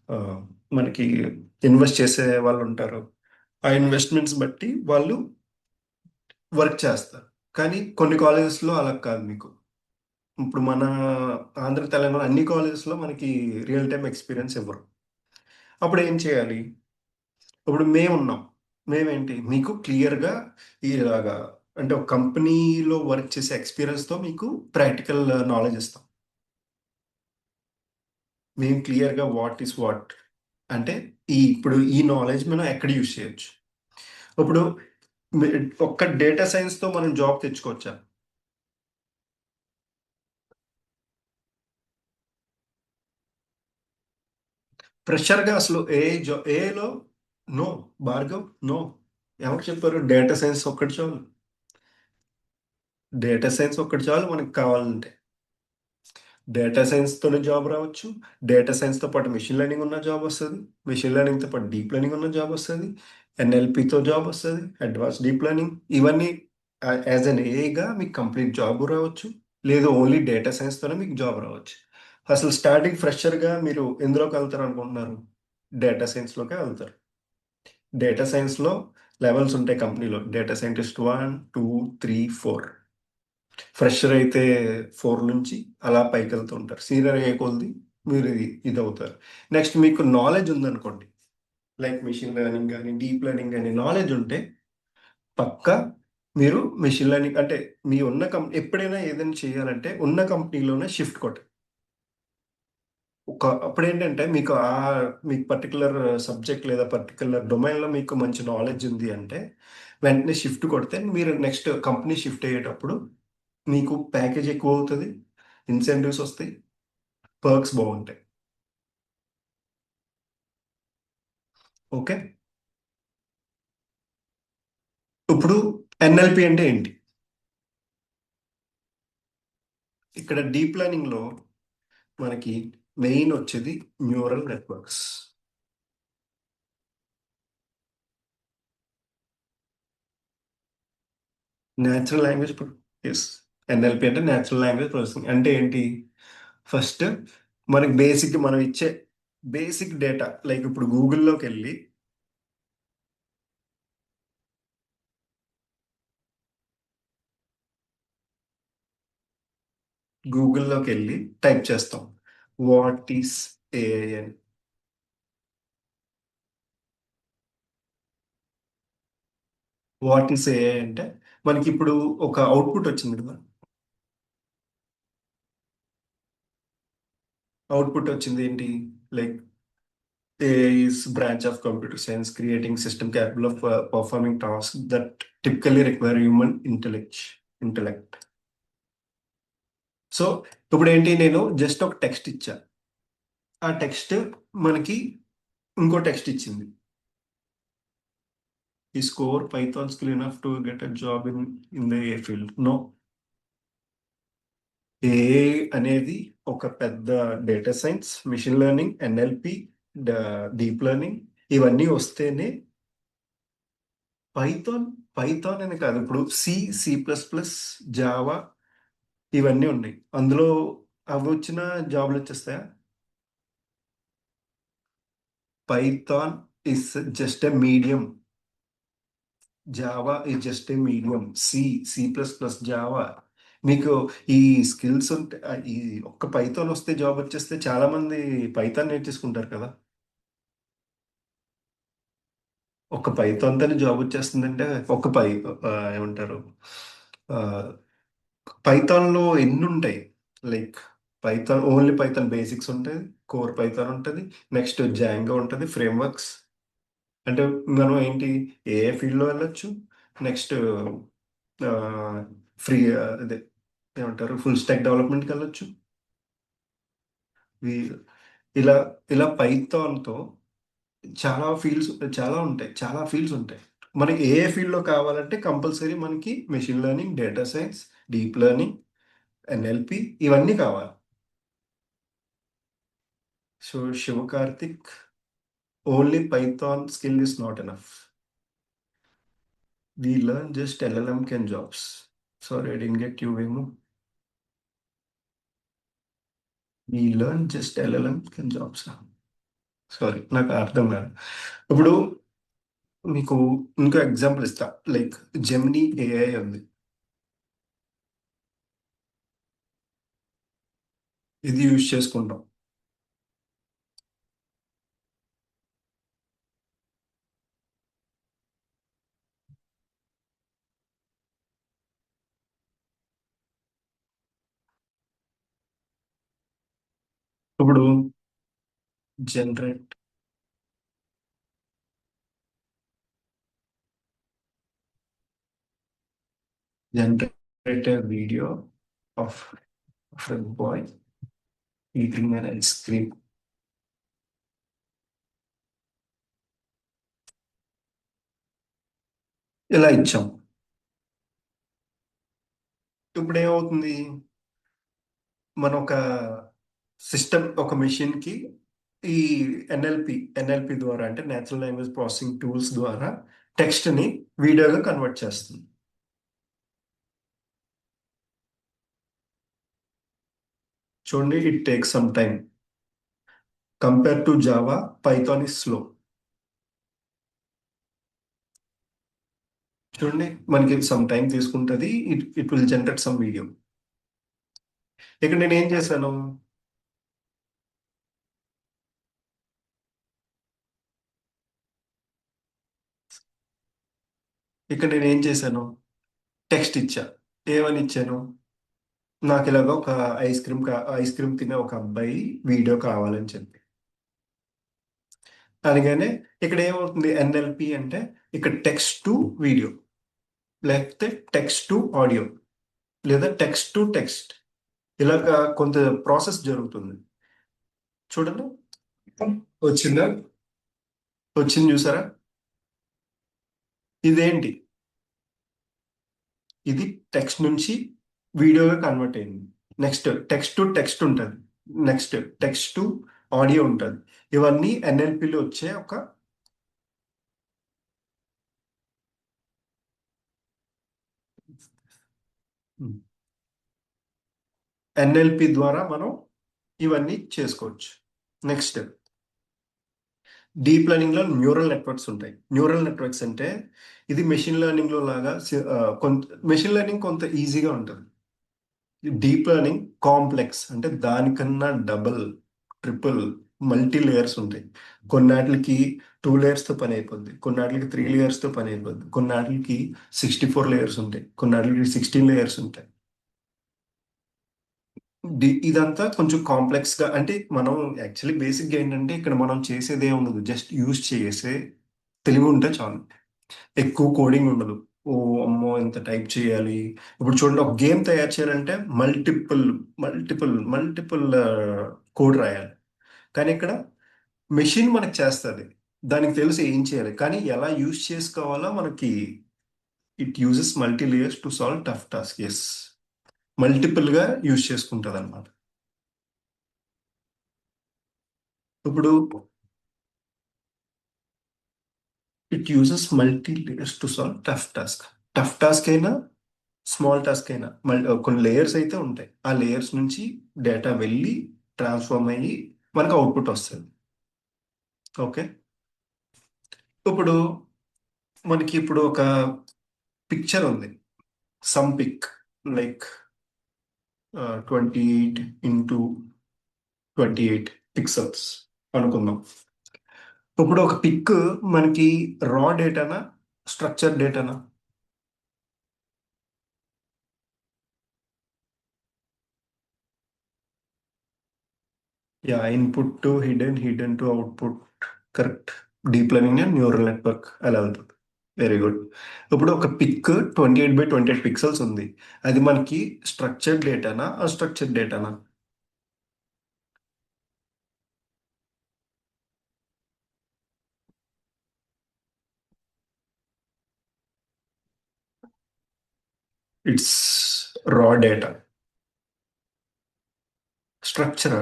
ఆ, మనకి ఇన్వెస్ట్ చేసే వాళ్ళు ఉంటారు. ఆ ఇన్వెస్ట్మెంట్స్ బట్టి వాళ్ళు వర్క్ చేస్తారు. కానీ కొన్ని కాలేజెస్లో అలా కాదు. మీకు ఇప్పుడు మన ఆంధ్ర తెలంగాణ అన్ని కాలేజెస్లో మనకి రియల్ టైం ఎక్స్పీరియన్స్ ఇవ్వరు. అప్పుడు ఏం చేయాలి? ఇప్పుడు మేమున్నాం. మేమేంటి మీకు క్లియర్‌గా ఇలాగా, అంటే ఒక కంపెనీలో వర్క్ చేసే ఎక్స్‌పీరియన్స్‌తో మీకు ప్రాక్టికల్ నాలెడ్జ్ ఇస్తాం. మేము క్లియర్‌గా వాట్ ఈస్ వాట్, అంటే ఇప్పుడు ఈ నాలెడ్జ్ మనం ఎక్కడ యూజ్ చేయొచ్చు. ఇప్పుడు మె ఒక్క డేటా సైన్స్‌తో మనం జాబ్ తెచ్చుకోవచ్చా? ఫ్రెషర్‌గా అసలు ఏఐలో నో. భార్గవ్, నో. ఎవరు చెప్పారు? డేటా సైన్స్ ఒక్కటి చాలు. డేటా సైన్స్ ఒక్కటి చాలు మనకు కావాలంటే. డేటా సైన్స్‌తోనే జాబ్ రావచ్చు. డేటా సైన్స్‌తో పాటు మెషిన్ లెర్నింగ్ ఉన్న జాబ్ వస్తది. మెషిన్ లెర్నింగ్‌తో పాటు డీప్ లెర్నింగ్ ఉన్న జాబ్ వస్తది. ఎన్ఎల్‌పితో జాబ్ వస్తది. అడ్వాన్స్ డీప్ లెర్నింగ్ ఇవన్నీ యాస్ ఎన్ ఏఐగా మీకు కంప్లీట్ జాబ్ రావచ్చు. లేదు ఓన్లీ డేటా సైన్స్‌తోనే మీకు జాబ్ రావచ్చు. అసలు స్టార్టింగ్ ఫ్రెషర్గా మీరు ఎందులోకి వెళ్తారు అనుకుంటున్నారు? డేటా సైన్స్లోకే వెళ్తారు. డేటా సైన్స్లో లెవెల్స్ ఉంటాయి కంపెనీలో. Data scientist 1, 2, 3, 4. ఫ్రెషర్ అయితే 4 నుంచి అలా పైకి వెళ్తూ ఉంటారు. సీనియర్ అయ్యే కొలది మీరు ఇది అవుతారు. నెక్స్ట్ మీకు నాలెడ్జ్ ఉందనుకోండి, లైక్ మెషిన్ లెర్నింగ్ కానీ డీప్ లెర్నింగ్ కానీ నాలెడ్జ్ ఉంటే పక్కా మీరు మెషిన్ లెర్నింగ్ అంటే మీ ఉన్న ఎప్పుడైనా ఏదైనా చేయాలంటే ఉన్న కంపెనీలోనే షిఫ్ట్ కొట్టాలి. అప్పుడేంటంటే మీకు పర్టికులర్ సబ్జెక్ట్ లేదా పర్టికులర్ డొమైన్‌లో మీకు మంచి నాలెడ్జ్ ఉంది అంటే, వెంటనే షిఫ్ట్ కొడితే మీరు నెక్స్ట్ కంపెనీ షిఫ్ట్ అయ్యేటప్పుడు మీకు ప్యాకేజ్ ఎక్కువవుతది. ఇన్సెంటివ్స్ ఒస్తాయి. పర్క్స్ బావుంటాయి. ఓకే. ఇప్పుడు ఎన్ఎల్‌పి అంటే ఏంటి? ఇక్కడ డీప్ లెర్నింగ్‌లో మనకి మెయిన్ వచ్చేది neural networks. Natural language yes. NLP అంటే నేచురల్ లాంగ్వేజ్ ప్రాసెసింగ్. అంటే ఏంటి? ఫస్ట్ మనకి మనం ఇచ్చే బేసిక్ డేటా లైక్ ఇప్పుడు గూగుల్‌లోకెళ్ళి టైప్ చేస్తాం. వాట్ ఈస్ ఏఐ అని. వాట్ ఈస్ ఏఐ అంటే మనకిప్పుడు ఒక అవుట్‌పుట్ వచ్చింది కదా! అవుట్‌పుట్ వచ్చింది ఏంటి? Like AI is branch of computer science creating system capable of performing task that typically require human intellect. So, ఇప్పుడేంటి నేను జస్ట్ ఒక టెక్స్ట్ ఇచ్చా. ఆ టెక్స్ట్ మనకి ఇంకో టెక్స్ట్ ఇచ్చింది. Is core Python skill enough to get a job in the AI field. No. AI అనేది ఒక పెద్ద data science, machine learning, NLP, deep learning ఇవన్నీ వస్తేనే పైథాన్ పైథాన్ అని కాదు. ఇప్పుడు సి ప్లస్ ప్లస్, జావా ఇవన్నీ ఉన్నాయి. అందులో అవి వచ్చిన జాబ్‌లు వచ్చేస్తాయా? Python is just a medium. Java is just a medium. C plus plus, Java మీకు ఈ స్కిల్స్ ఉంటే ఈ ఒక్క పైథాన్ వస్తే జాబ్ వచ్చేస్తే చాలా మంది పైథాన్ నేర్చేసుకుంటారు కదా! ఒక పైథాన్‌తోనే జాబ్ వచ్చేస్తుందంటే ఒక ఏమంటారు? ఆహ్, పైథాన్‌లో ఎన్నుంటాయి. లైక్ ఓన్లీ పైథాన్ బేసిక్స్ ఉంటాయి. కోర్ పైథాన్ ఉంటది. నెక్స్ట్ జాంగో ఉంటది. ఫ్రేమ్‌వర్క్స్ అంటే మనం ఏంటి ఏ ఫీల్డ్‌లో వెళ్ళొచ్చు. నెక్స్ట్ ఆహ్, అదే ఏమంటారు? Full stock డెవలప్‌మెంట్‌కెళ్ళొచ్చు. వి ఇలా ఇలా పైథాన్‌తో చాలా ఫీల్డ్స్ చాలా ఉంటాయి. చాలా ఫీల్డ్స్ ఉంటాయి. మనకి ఏ ఫీల్డ్‌లో కావాలంటే కంపల్సరీ మనకి machine learning, data science, deep learning, NLP ఇవన్నీ కావాలి. So, Shiva Karthik only Python skill is not enough. We learn just LLM can jobs. Sorry I didn't get you వేము. We learn just LLM can jobs. Sorry నాకు అర్థం కాదు. ఇప్పుడు మీకు ఇంకో example ఇస్తా. లైక్ జెమినీ ఏఐ ఉంది. ఇది యూజ్ చేసుకుంటాం. ఇప్పుడు generate generate video of boy eating an ice cream ఇలా ఇచ్చాం. ఇప్పుడు ఏమవుతుంది? మన ఒక ఒక మెషిన్‌కి ఈ ఎన్ఎల్‌పి ద్వారా అంటే నేచురల్ లాంగ్వేజ్ ప్రాసెసింగ్ టూల్స్ ద్వారా టెక్స్ట్‌ని వీడియోగా కన్వర్ట్ చేస్తుంది. చూడండి, it takes some time. Compare to Java, Python is slow. చూడండి, మనకి సమ్ టైం తీసుకుంటుంది. It will generate some video. ఇక్కడ నేను ఏం చేశాను? ఇక్కడ నేను ఏం చేశాను? టెక్స్ట్ ఇచ్చా. ఏమని ఇచ్చాను? నాకు ఇలాగ ఒక ఐస్ క్రీమ్ తినే ఒక అబ్బాయి వీడియో కావాలని చెప్పి. అనగానే ఇక్కడ ఏమవుతుంది? ఎన్ఎల్పి అంటే ఇక్కడ టెక్స్ట్ టు వీడియో, లేకపోతే టెక్స్ట్ టు ఆడియో, లేదా టెక్స్ట్ టు టెక్స్ట్, ఇలాగా కొంత ప్రాసెస్ జరుగుతుంది. చూడండి, వచ్చిందా? వచ్చింది చూసారా? ఇదేంటి? ఇది టెక్స్ట్ నుంచి వీడియోగా కన్వర్ట్ అయింది. నెక్స్ట్ టెక్స్ట్ టు టెక్స్ట్ ఉంటుంది. నెక్స్ట్ టెక్స్ట్ టు ఆడియో ఉంటుంది. ఇవన్నీ ఎన్ఎల్పిలో వచ్చే ఒక ఎన్ఎల్పి ద్వారా మనం ఇవన్నీ చేసుకోవచ్చు. నెక్స్ట్, డీప్ లెర్నింగ్ లో న్యూరల్ నెట్వర్క్స్ ఉంటాయి. న్యూరల్ నెట్వర్క్స్ అంటే ఇది మెషిన్ లెర్నింగ్ లో లాగా కొంత మెషిన్ లెర్నింగ్ కొంత ఈజీగా ఉంటుంది. డీప్ లెర్నింగ్ కాంప్లెక్స్, అంటే దానికన్నా డబుల్, ట్రిపుల్, మల్టీ లేయర్స్ ఉంటాయి. కొన్నాటికి 2 లేయర్స్ తో పని అయిపోద్ది, కొన్నాటికి 3 లేయర్స్ తో పని అయిపోద్ది, కొన్నాటికి 64 లేయర్స్ ఉంటాయి, కొన్నాటికి 16 లేయర్స్ ఉంటాయి. ఇదంతా కొంచెం కాంప్లెక్స్ గా, అంటే మనం యాక్చువల్లీ బేసిక్ గా ఏంటంటే ఇక్కడ మనం చేసేదే ఉండదు, జస్ట్ యూజ్ చేసే తెలివి ఉంటే చాలు. ఎక్కువ కోడింగ్ ఉండదు. ఓ అమ్మో, ఎంత టైప్ చేయాలి. ఇప్పుడు చూడండి, ఒక గేమ్ తయారు చేయాలంటే మల్టిపుల్ మల్టిపుల్ మల్టిపుల్ కోడ్ రాయాలి. కానీ ఇక్కడ మెషిన్ మనకు చేస్తుంది. దానికి తెలుసు ఏం చేయాలి, కానీ ఎలా యూజ్ చేసుకోవాలో మనకి it uses multi layers to solve tough task. Yes, multiple గా యూజ్ చేసుకుంటుంది అనమాట. ఇప్పుడు it uses multi layers to solve tough task. Tough task అయినా, స్మాల్ టాస్క్ అయినా కొన్ని లేయర్స్ అయితే ఉంటాయి. ఆ లేయర్స్ నుంచి డేటా వెళ్ళి ట్రాన్స్ఫార్మ్ అయ్యి మనకు అవుట్పుట్ వస్తుంది. ఓకే. ఇప్పుడు మనకి ఇప్పుడు ఒక పిక్చర్ ఉంది. Some pick like 28x28 pixels అనుకుందాం. ఇప్పుడు ఒక పిక్ మనకి రా డేటానా, స్ట్రక్చర్ డేటానా? Yeah, input to hidden, hidden to output. Correct. Deep learning and neural network అలా వెళ్తుంది. Very good. ఇప్పుడు ఒక పిక్ 28x28 పిక్సెల్స్ ఉంది. అది మనకి స్ట్రక్చర్డ్ డేటానా, అన్స్ట్రక్చర్డ్ డేటానా? It's raw data. Structure,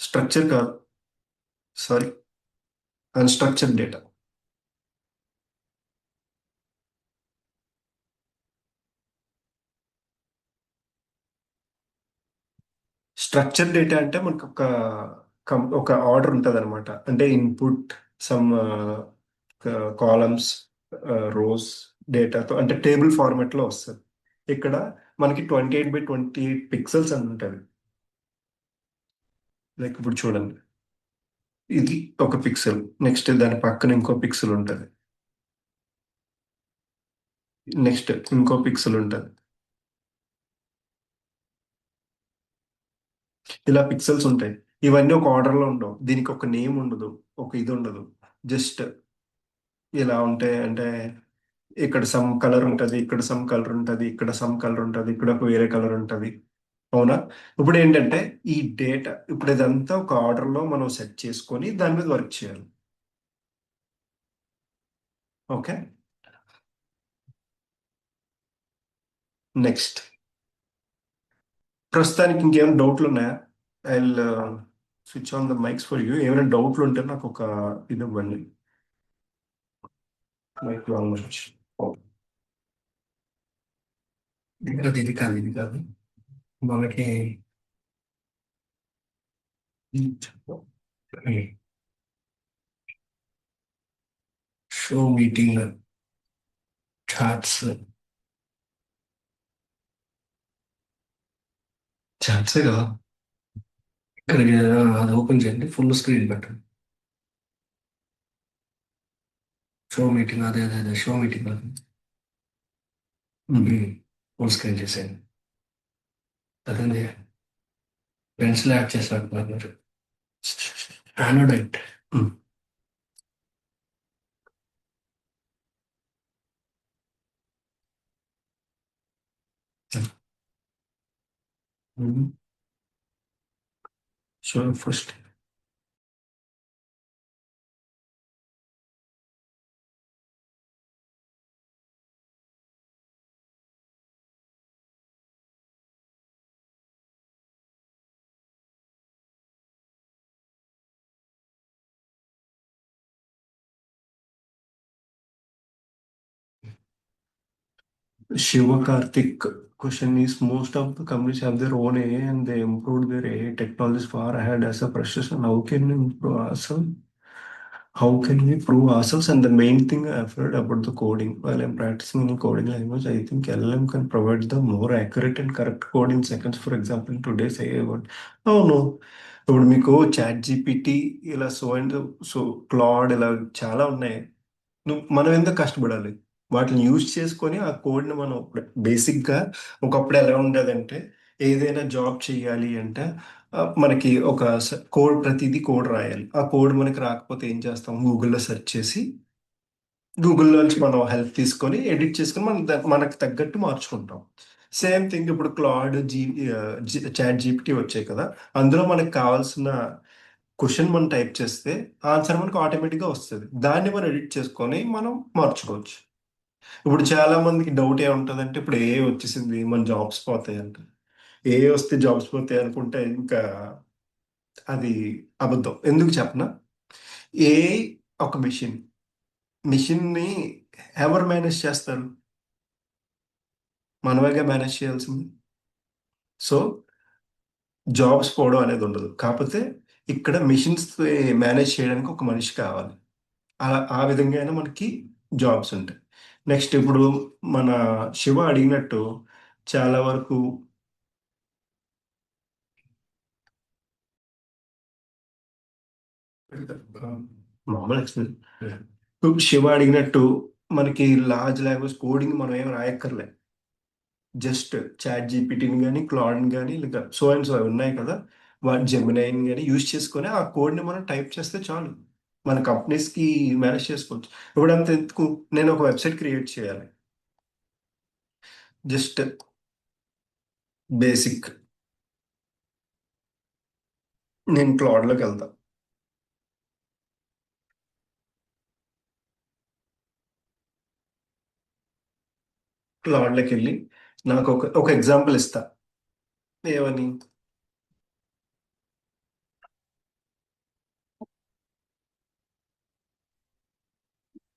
structure కాదు, sorry, unstructured data. Structure data అంటే మనకు ఒక ఆర్డర్ ఉంటుంది అనమాట. అంటే ఇన్పుట్, సమ్ కాలమ్స్, రోస్, డేటాతో, అంటే టేబుల్ ఫార్మాట్ లో వస్తుంది. ఇక్కడ మనకి 28x28 పిక్సెల్స్ అని ఉంటుంది. లైక్ ఇప్పుడు చూడండి, ఇది ఒక పిక్సెల్, నెక్స్ట్ దాని పక్కన ఇంకో పిక్సెల్ ఉంటుంది, నెక్స్ట్ ఇంకో పిక్సెల్ ఉంటుంది. ఇలా పిక్సెల్స్ ఉంటాయి. ఇవన్నీ ఒక ఆర్డర్ లో ఉండవు, దీనికి ఒక నేమ్ ఉండదు, ఒక ఇది ఉండదు. జస్ట్ ఇలా ఉంటాయి. అంటే ఇక్కడ సమ్ కలర్ ఉంటుంది, ఇక్కడ సమ్ కలర్ ఉంటుంది, ఇక్కడ సమ్ కలర్ ఉంటుంది, ఇక్కడ ఒక వేరే కలర్ ఉంటుంది. అవునా? ఇప్పుడు ఏంటంటే ఈ డేటా, ఇప్పుడు ఇదంతా ఒక ఆర్డర్ లో మనం సెట్ చేసుకొని దాని మీద వర్క్ చేయాలి. ఓకే. నెక్స్ట్, ప్రస్తుతానికి ఇంకేమైనా డౌట్లు ఉన్నాయా? I switch on the mics for you. ఏమైనా డౌట్లు ఉంటే నాకు ఒక ఇది ఇవ్వండి. Mic language. ఇది కాదు, ఇది కాదు, ఇది కాదు మనకి. షో మీటింగ్ చాట్స్ చాట్సే కదా. ఇక్కడికి అది ఓపెన్ చేయండి, ఫుల్ స్క్రీన్ పెట్టండి. షో మీటింగ్, అదే అదే అదే షో మీటింగ్ అది. ఫుల్ స్క్రీన్ చేసేయండి. అదే పెన్సిల్ యాడ్ చేశారు మీరు. Annotate. Show first. Shiva Karthik question is most of the companies have their own AI and they improved their AI technologies far ahead as a frustration. How can we improve ourselves? How can we prove ourselves? And the main thing I've heard about the coding, while I'm practicing in a coding language, I think LLM can provide the more accurate and correct code in seconds. For example, in today's AI world. Oh no. ఇప్పుడు మీకు chat GPT ఇలా so and so Claude ఇలా చాలా ఉన్నాయి. మనం ఎందుకు కష్టపడాలి? వాటిని యూజ్ చేసుకొని ఆ కోడ్ని మనం బేసిక్గా ఒకప్పుడు ఎలా ఉండేదంటే ఏదైనా జాబ్ చేయాలి అంటే మనకి ఒక కోడ్, ప్రతిదీ కోడ్ రాయాలి. ఆ కోడ్ మనకి రాకపోతే ఏం చేస్తాం? గూగుల్లో సెర్చ్ చేసి గూగుల్లోంచి మనం హెల్ప్ తీసుకొని ఎడిట్ చేసుకొని మనం మనకు తగ్గట్టు మార్చుకుంటాం. సేమ్ థింగ్ ఇప్పుడు క్లాడ్ చాట్ జీపీటీ వచ్చాయి కదా, అందులో మనకు కావాల్సిన క్వశ్చన్ మనం టైప్ చేస్తే ఆన్సర్ మనకు ఆటోమేటిక్గా వస్తుంది. దాన్ని మనం ఎడిట్ చేసుకొని మనం మార్చుకోవచ్చు. ఇప్పుడు చాలా మందికి డౌట్ ఏముంటుంది అంటే ఇప్పుడు ఏ వచ్చేసింది మన జాబ్స్ పోతాయి అంటే, ఏ వస్తే జాబ్స్ పోతాయి అనుకుంటే ఇంకా అది అబద్ధం. ఎందుకు చెప్పనా? ఏ ఒక మిషన్, మిషన్ని ఎవరు మేనేజ్ చేస్తారు? మనమేగా మేనేజ్ చేయాల్సింది. సో జాబ్స్ పోవడం అనేది ఉండదు. కాకపోతే ఇక్కడ మిషన్స్ మేనేజ్ చేయడానికి ఒక మనిషి కావాలి. ఆ విధంగా అయినా మనకి జాబ్స్ ఉంటాయి. నెక్స్ట్ ఇప్పుడు మన శివ అడిగినట్టు చాలా వరకు మామూలు ఎక్స్ప్లెయిన్. ఇప్పుడు శివ అడిగినట్టు మనకి లార్జ్ లాంగ్వేజ్ కోడింగ్ మనం ఏం రాయక్కర్లే. జస్ట్ చాట్ జీపీటీని కానీ క్లాడ్ని కానీ ఇంకా సో అండ్ సో ఉన్నాయి కదా, వాటి జెమినైని కానీ యూజ్ చేసుకొని ఆ కోడ్ని మనం టైప్ చేస్తే చాలు. మన కంపెనీస్కి మేనేజ్ చేసుకోవచ్చు. ఇప్పుడు అంత ఎందుకు, నేను ఒక వెబ్సైట్ క్రియేట్ చేయాలి. జస్ట్ బేసిక్ నేను క్లాడ్లోకి వెళ్తా. క్లాడ్లోకి వెళ్ళి నాకు ఒక ఒక ఎగ్జాంపుల్ ఇస్తా. ఏమని?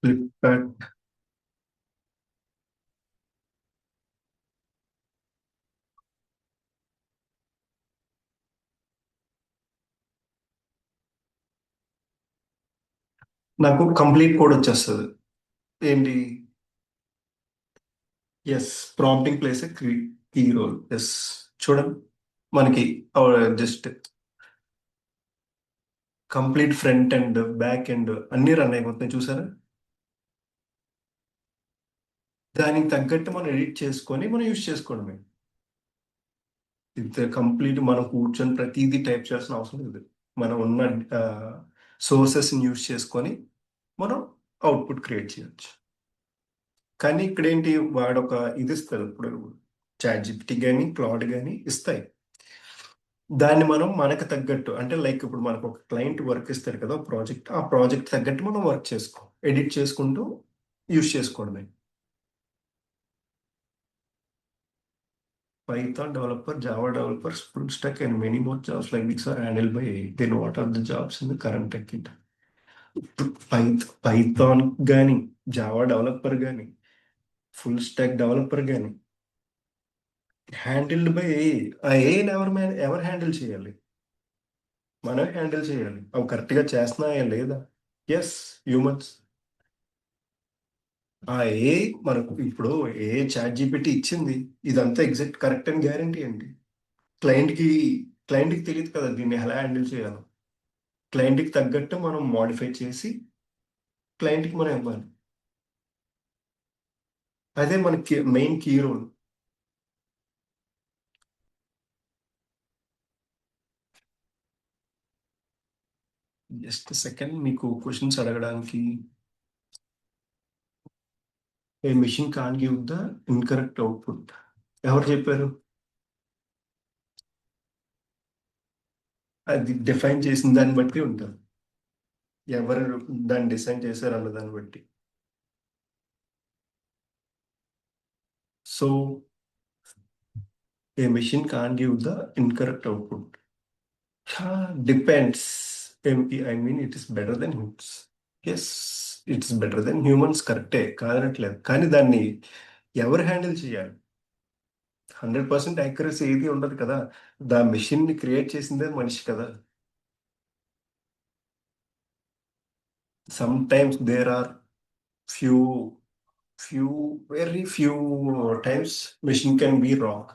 ఫ్లిప్కార్ట్. నాకు కంప్లీట్ కోడ్ వచ్చేస్తుంది. ఏంటి? ఎస్, ప్రాంప్టింగ్ ప్లేస్ ఏ కీ రోల్. ఎస్, చూడండి మనకి just complete front and back and అన్ని రన్ అయిపోతున్నాయి చూసారా? దానికి తగ్గట్టు మనం ఎడిట్ చేసుకొని మనం యూజ్ చేసుకోవడమే. ఇది కంప్లీట్ మనం కూర్చొని ప్రతిదీ టైప్ చేయాల్సిన అవసరం లేదు. మనం ఉన్న సోర్సెస్ని యూజ్ చేసుకొని మనం అవుట్పుట్ క్రియేట్ చేయొచ్చు. కానీ ఇక్కడ ఏంటి, వాడొక ఇది ఇస్తారు. ఇప్పుడు చాట్ జిపిటీ కానీ క్లౌడ్ కానీ ఇస్తాయి. దాన్ని మనం మనకు తగ్గట్టు అంటే లైక్ ఇప్పుడు మనకు ఒక క్లయింట్ వర్క్ ఇస్తారు కదా ప్రాజెక్ట్, ఆ ప్రాజెక్ట్ తగ్గట్టు మనం వర్క్ చేసుకో, ఎడిట్ చేసుకుంటూ యూజ్ చేసుకోవడమే. Python developer, Java developers, full stack, and many more jobs like this are handled by AI. Then what are the jobs in the current tech kit? Python కానీ, Java developer కానీ, full stack developer కానీ handled by AI. ఆ ఏఐని ఎవరు handle చేయాలి? మనం handle చేయాలి. అవి కరెక్ట్గా చేస్తున్నాయా లేదా? Yes, humans. ఆ ఏ మనకు ఇప్పుడు ఏ చాట్ జీపీటీ ఇచ్చింది, ఇదంతా ఎగ్జాక్ట్ కరెక్ట్ అని గ్యారంటీ అండి. క్లయింట్కి క్లయింట్కి తెలియదు కదా దీన్ని ఎలా హ్యాండిల్ చేయాలో. క్లయింట్కి తగ్గట్టు మనం మోడిఫై చేసి క్లయింట్కి మనం ఇవ్వాలి. అదే మనకి main key role. Just second మీకు క్వశ్చన్స్ అడగడానికి. A machine can give the incorrect output. ఎవరు చెప్పారు? అది డిఫైన్ చేసిన దాన్ని బట్టి ఉంటుంది. ఎవరు దాన్ని డిజైన్ చేశారు అన్న దాన్ని బట్టి. So a machine can give the incorrect output. Depends. I mean it is better than humans. Yes, it's better than humans, కరెక్టే కాదనట్లేదు. కానీ దాన్ని ఎవరు హ్యాండిల్ చేయాలి? 100% యాక్యురసీ ఏది ఉండదు కదా. దా మెషిన్ ని క్రియేట్ చేసిందే మనిషి కదా. Sometimes there are few few very few times machine can be wrong.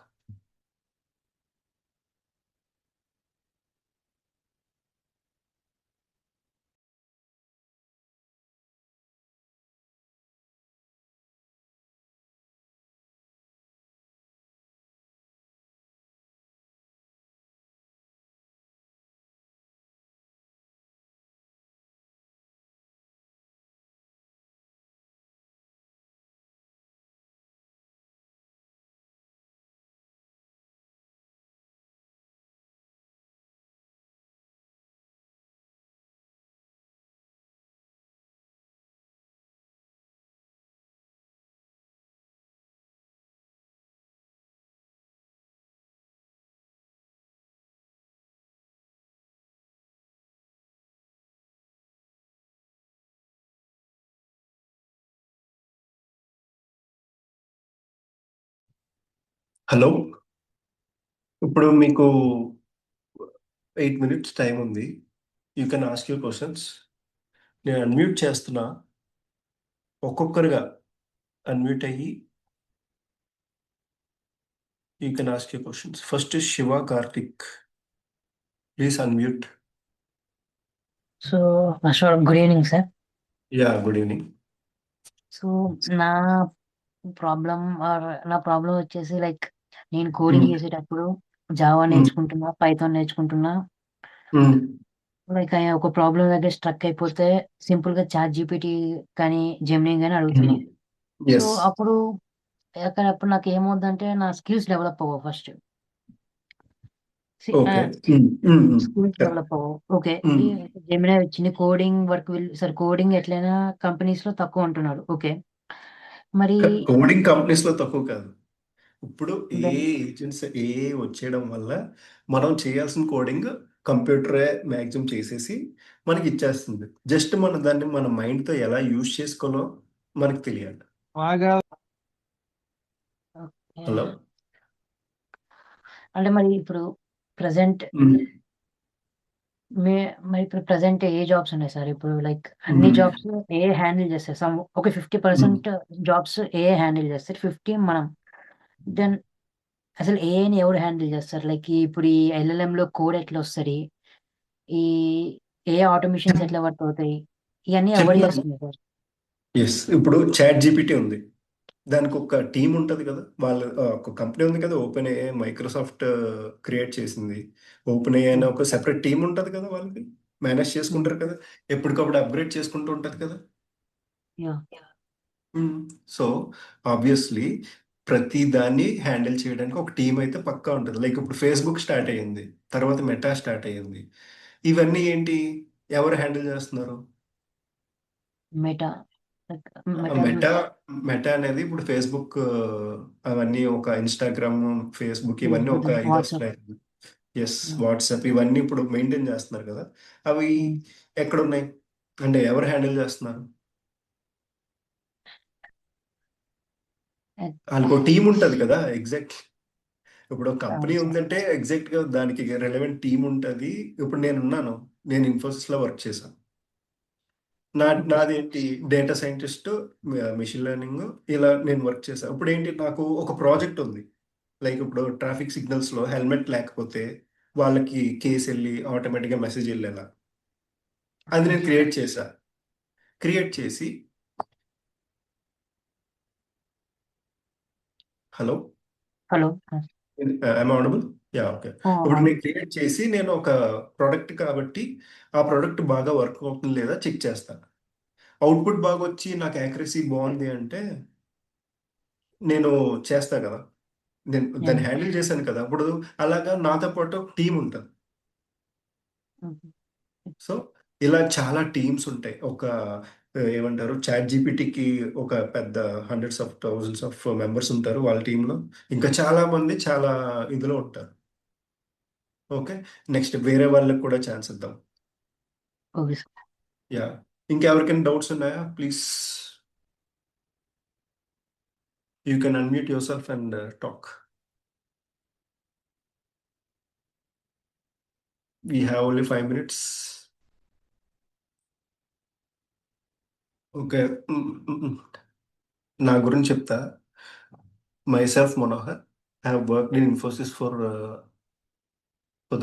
Hello, ఇప్పుడు మీకు 8 minutes టైం ఉంది. You can ask you questions. నేను అన్మ్యూట్ చేస్తున్నా. ఒక్కొక్కరుగా అన్మ్యూట్ అయ్యి you can ask you questions. First Shiva Karthik, please unmute.
So first good evening sir.
Ya, good evening.
So నా నా problem వచ్చేసి లైక్ నేను కోడింగ్ చేసేటప్పుడు జావా నేర్చుకుంటున్నా, పైథాన్ నేర్చుకుంటున్నా. లైక్ ఒక ప్రాబ్లం దగ్గర స్ట్రక్ అయిపోతే సింపుల్ గా చాట్ జీపీటీ కానీ జెమినీ కానీ అడుగుతున్నా. So
yes.
అప్పుడు నాకు ఏమవుద్దంటే నా స్కిల్స్ డెవలప్ అవ్వవు first.
Okay.
Skills
correct.
Develop అవ్వవు. ఓకే, జెమినీ వచ్చింది, కోడింగ్ వర్క్ సార్ కోడింగ్ ఎట్లయినా కంపెనీస్ లో తక్కువ ఉంటున్నారు. ఓకే, మరి
కోడింగ్ కంపెనీస్ లో తక్కువ కాదు. ఇప్పుడు ఏ
దెన్
ఏజెంట్స్ ఏ వచ్చేయడం వల్ల మనం చేయాల్సిన కోడింగ్ కంప్యూటరే మ్యాక్సిమం చేసేసి మనకి ఇచ్చేస్తుంది. జస్ట్ మనం దాన్ని మన మైండ్తో ఎలా యూజ్ చేసుకోవాలో మనకి తెలియాలి. హలో.
అంటే మరి ఇప్పుడు ప్రజెంట్
మ్మ్.
మే మరి ఇప్పుడు ప్రజెంట్ ఏ జాబ్స్ ఉన్నాయి సార్? ఇప్పుడు లైక్ అన్ని
మ్మ్.
జాబ్స్ ఏ హ్యాండిల్ చేస్తారు? ఒక ఫిఫ్టీ
మ్మ్.
పర్సెంట్ జాబ్స్ ఏ హ్యాండిల్ చేస్తారు, 50 మనం. దెన్ అసలు ఏని ఎవరు హ్యాండిల్ చేస్తారు? లైక్ ఇప్పుడు ఈ ఎల్ఎల్ఎం లో కోడ్ ఎట్లా వస్తుంది, ఈ ఏ ఆటోమేషన్స్ ఎట్లా వర్క్ అవుతాయి, ఇవన్నీ ఎవరు
చెప్తున్నాను.
చేస్తున్నారు సార్?
ఎస్, ఇప్పుడు చాట్ జీపీటీ ఉంది. దానికి ఒక టీం ఉంటుంది కదా. వాళ్ళ ఒక కంపెనీ ఉంది కదా, ఓపెన్ ఏఐ, మైక్రోసాఫ్ట్ క్రియేట్ చేసింది. ఓపెన్ ఏఐ అనే ఒక సెపరేట్ టీం ఉంటుంది కదా, వాళ్ళకి మేనేజ్ చేసుకుంటారు కదా. ఎప్పటికప్పుడు అప్గ్రేడ్ చేసుకుంటూ ఉంటుంది కదా.
యా.
సో ఆబ్వియస్లీ ప్రతి దాన్ని హ్యాండిల్ చేయడానికి ఒక టీం అయితే పక్కా ఉంటుంది. లైక్ ఇప్పుడు ఫేస్బుక్ స్టార్ట్ అయ్యింది, తర్వాత మెటా స్టార్ట్ అయ్యింది. ఇవన్నీ ఏంటి, ఎవరు హ్యాండిల్ చేస్తున్నారు?
Meta. Like meta
meta meta అనేది ఇప్పుడు ఫేస్బుక్, అవన్నీ ఒక ఇన్స్టాగ్రామ్, ఫేస్బుక్ ఇవన్నీ ఒక ఇది
వాట్సాప్.
వస్తున్నాయి. ఎస్, వాట్సాప్ ఇవన్నీ ఇప్పుడు మెయింటైన్ చేస్తున్నారు కదా. అవి ఎక్కడున్నాయి అంటే ఎవరు హ్యాండిల్ చేస్తున్నారు? వాళ్ళకు టీం ఉంటుంది కదా. ఎగ్జాక్ట్. ఇప్పుడు కంపెనీ
అవును సార్.
ఉందంటే ఎగ్జాక్ట్గా దానికి రెలవెంట్ టీం ఉంటుంది. ఇప్పుడు నేను ఇన్ఫోసిస్లో వర్క్ చేశాను.
Okay sir.
నాదేంటి డేటా సైంటిస్ట్, మెషిన్ లెర్నింగ్, ఇలా నేను వర్క్ చేశాను. ఇప్పుడు ఏంటి, నాకు ఒక ప్రాజెక్ట్ ఉంది. లైక్ ఇప్పుడు ట్రాఫిక్ సిగ్నల్స్లో హెల్మెట్ లేకపోతే వాళ్ళకి కేసు వెళ్ళి ఆటోమేటిక్గా మెసేజ్ వెళ్ళేలా అది నేను
ఓకే.
క్రియేట్ చేశా. క్రియేట్ చేసి hello
hello.
I'm audible? Yeah, okay. ఇప్పుడు నేను క్రియేట్ చేసి నేను ఒక ప్రోడక్ట్ కాబట్టి ఆ ప్రోడక్ట్ బాగా వర్క్ అవుతుంది లేదా చెక్ చేస్తాను. అవుట్పుట్ బాగా వచ్చి నాకు యాక్యురసీ బాగుంది అంటే నేను చేస్తా కదా, నేను దాన్ని హ్యాండిల్ చేశాను కదా. అప్పుడు అలాగా నాతో పాటు టీం ఉంటుంది. సో ఇలా చాలా టీమ్స్ ఉంటాయి. ఒక ఏమంటారు, చాట్ జీపీటీకి ఒక పెద్ద hundreds of thousands of members ఉంటారు వాళ్ళ టీంలో. ఇంకా చాలా మంది చాలా ఇదిలో ఉంటారు. ఓకే, నెక్స్ట్ వేరే వాళ్ళకి కూడా ఛాన్స్ ఇద్దాం.
Okay sir.
యా, ఇంకెవరికైనా డౌట్స్ ఉన్నాయా? Please, you can unmute your self and talk. We have only 5 minutes. Okay, నా గురించి చెప్తా. myself Manohar, I have worked in Infosys for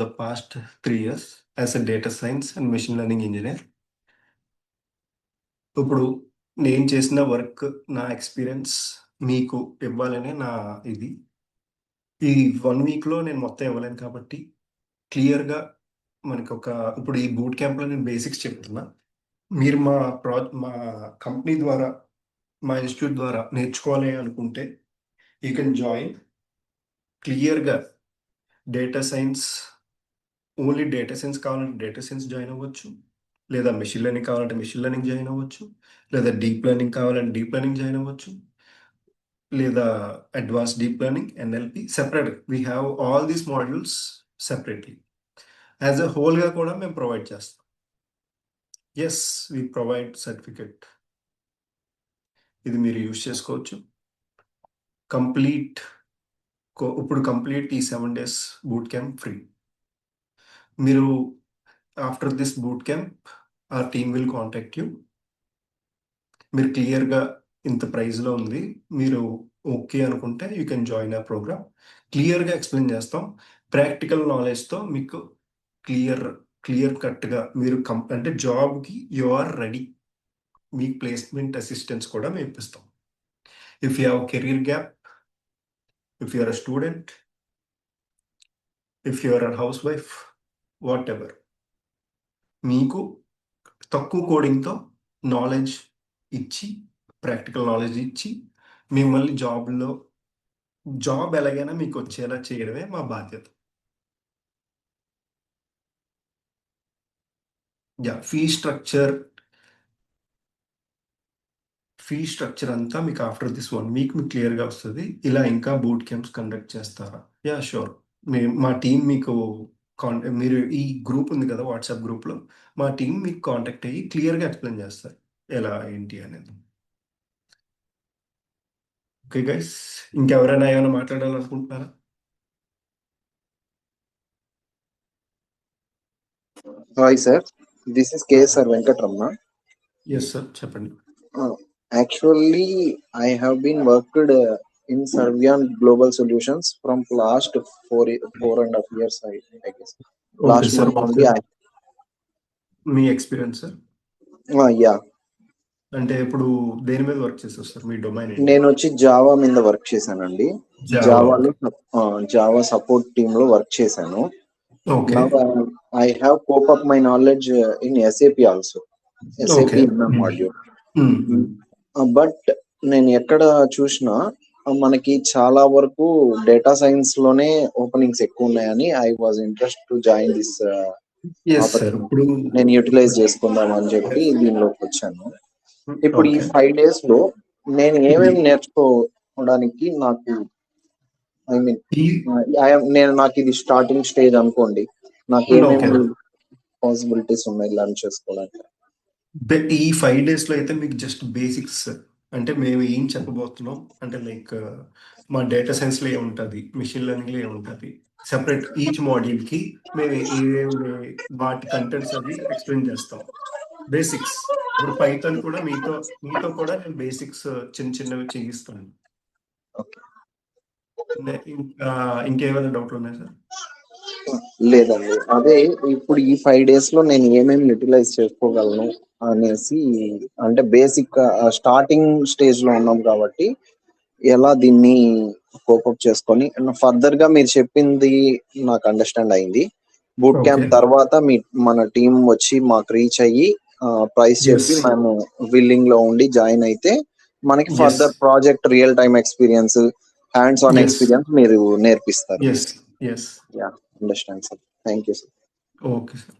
the past 3 years as a data science and machine learning engineer. ఇప్పుడు నేను చేసిన work, నా experience మీకు ఇవ్వాలనే నా ఇది. ఈ 1 weekలో నేను మొత్తం ఇవ్వలేను కాబట్టి క్లియర్గా మనకి ఇప్పుడు ఈ బూట్ క్యాంప్లో నేను బేసిక్స్ చెప్తున్నా. మీరు మా కంపెనీ ద్వారా, మా ఇన్స్టిట్యూట్ ద్వారా నేర్చుకోవాలి అనుకుంటే యూ కెన్ జాయిన్. క్లియర్గా data science, only data science కావాలంటే డేటా సైన్స్ జాయిన్ అవ్వచ్చు, లేదా మెషిన్ లెర్నింగ్ కావాలంటే మెషిన్ లెర్నింగ్ జాయిన్ అవ్వచ్చు, లేదా డీప్ లెర్నింగ్ కావాలంటే డీప్ లెర్నింగ్ జాయిన్ అవ్వచ్చు, లేదా advance deep learning, NLP separate. We have all these modules separately. As a హోల్గా కూడా మేము ప్రొవైడ్ చేస్తాం. Yes, we provide certificate. ఇది మీరు యూజ్ చేసుకోవచ్చు. ఇప్పుడు కంప్లీట్ ఈ 7 days బూట్ క్యాంప్ ఫ్రీ. మీరు after this boot camp our team will contact you. మీరు క్లియర్గా ఇంత ప్రైస్లో ఉంది, మీరు ఓకే అనుకుంటే యూ కెన్ జాయిన్ ఆ ప్రోగ్రామ్. క్లియర్గా ఎక్స్ప్లెయిన్ చేస్తాం. ప్రాక్టికల్ నాలెడ్జ్తో మీకు క్లియర్ కట్గా మీరు అంటే జాబ్కి యు ఆర్ రెడీ. మీకు ప్లేస్మెంట్ అసిస్టెన్స్ కూడా మేము ఇప్పిస్తాం. If you have career gap, if you are a student, if you are a housewife, whatever, మీకు తక్కువ కోడింగ్తో నాలెడ్జ్ ఇచ్చి, ప్రాక్టికల్ నాలెడ్జ్ ఇచ్చి మిమ్మల్ని జాబ్ ఎలాగైనా మీకు వచ్చేలా చేయడమే మా బాధ్యత. యా, ఫీ స్ట్రక్చర్ అంతా మీకు ఆఫ్టర్ దిస్ 1 week మీకు క్లియర్గా వస్తుంది. ఇలా ఇంకా బూట్ క్యాంప్స్ కండక్ట్ చేస్తారా? Yeah, sure. మా టీం మీకు మీరు ఈ గ్రూప్ ఉంది కదా, వాట్సాప్ గ్రూప్లో మా టీం మీకు కాంటాక్ట్ అయ్యి క్లియర్గా ఎక్స్ప్లెయిన్ చేస్తారు ఎలా ఏంటి అనేది. ఓకే గైస్, ఇంకెవరైనా ఏమైనా మాట్లాడాలనుకుంటున్నారా?
Hi sir, this is KSR Venkatramana.
Yes sir, చెప్పండి.
Actually, I have been worked in Servian Global Solutions from last 4.5 years, I guess.
Okay
Last
sir,
month only.
Me experience sir
Yeah,
అంటే ఇప్పుడు దేని మీద work చేస్తారు sir? మీ domain
నేను వచ్చి Java మీద work చేశానండి. జావాలో జావా సపోర్ట్ టీమ్ లో వర్క్ చేశాను.
Okay.
Now I have cope up my knowledge in SAP also. SAP
Okay.
Module.
Mm.
But నేను ఎక్కడ చూసినా మనకి చాలా వరకు డేటా సైన్స్ లోనే ఓపెనింగ్స్ ఎక్కువ ఉన్నాయని I was interest to join this
Yes sir. ఇప్పుడు
నేను యూటిలైజ్ చేసుకుందాం అని చెప్పి దీనిలోకి వచ్చాను. ఇప్పుడు ఈ
Okay.
5 days లో నేను ఏమేమి నేర్చుకోవడానికి నాకు ఐ మీన్ నాకు ఇది స్టార్టింగ్ స్టేజ్ అనుకోండి, నాకు ఏమేమి పాసిబిలిటీస్ ఉన్నాయి లర్న్ చేసుకోవడానికి?
ఈ 5 days లో అయితే మీకు జస్ట్ బేసిక్స్, అంటే మేము ఏం చెప్పబోతున్నాం అంటే లైక్ మా డేటా సైన్స్లో ఏముంటుంది, మిషన్ లెర్నింగ్లో ఏముంటుంది, సెపరేట్ ఈచ్ మాడ్యూల్కి మేము ఏమేమి వాటి కంటెంట్స్ అవి ఎక్స్ప్లెయిన్ చేస్తాం. బేసిక్స్ ఇప్పుడు పైథాన్ కూడా మీతో కూడా నేను బేసిక్స్ చిన్న చిన్నవి చేయిస్తాను.
ఓకే.
ఇంకా ఇంకేమైనా డౌట్లు ఉన్నాయి సార్?
లేదండి, అదే ఇప్పుడు ఈ 5 days లో నేను ఏమేమి యూటిలైజ్ చేసుకోగలను అనేసి, అంటే బేసిక్ స్టార్టింగ్ స్టేజ్ లో ఉన్నాం కాబట్టి ఎలా దీన్ని కోపప్ చేసుకొని ఫర్దర్ గా మీరు చెప్పింది నాకు అండర్స్టాండ్ అయింది. Boot camp
okay.
తర్వాత మన టీం వచ్చి మాకు రీచ్ అయ్యి ప్రైస్
ఎస్
చెప్పి మేము విల్లింగ్ లో ఉండి జాయిన్ అయితే మనకి
yes
further project real time experience, hands on
yes
experience మీరు నేర్పిస్తారు.
Yes yes
ya, understand sir. Thank you sir.
Okay sir.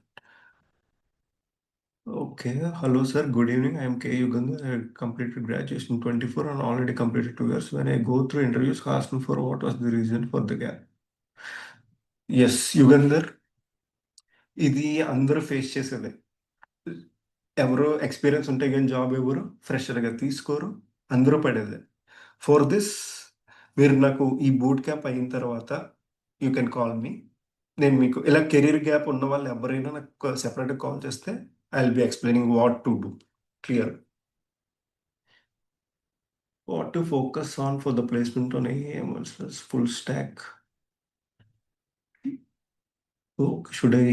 Okay, hello sir, good evening. I am K. Yugandhar. I completed graduation in 24 and already completed 2 years. When I go through interviews, asking for what was the reason for the gap. Yes, Yugandhar, ఇది అందరూ face చేసేదే. ఎవరో experience ఉంటే కానీ job ఎవరు ఫ్రెషర్గా తీసుకోరు, అందరూ పడేదే. For this మీరు నాకు ఈ బూట్ క్యాంప్ అయిన తర్వాత యూ కెన్ కాల్ మీ. నేను మీకు ఇలా కెరీర్ గ్యాప్ ఉన్న వాళ్ళు ఎవరైనా నాకు సెపరేట్గా కాల్ చేస్తే I will be explaining what to do clear. What to focus on for the placement on AM versus full stack? So should I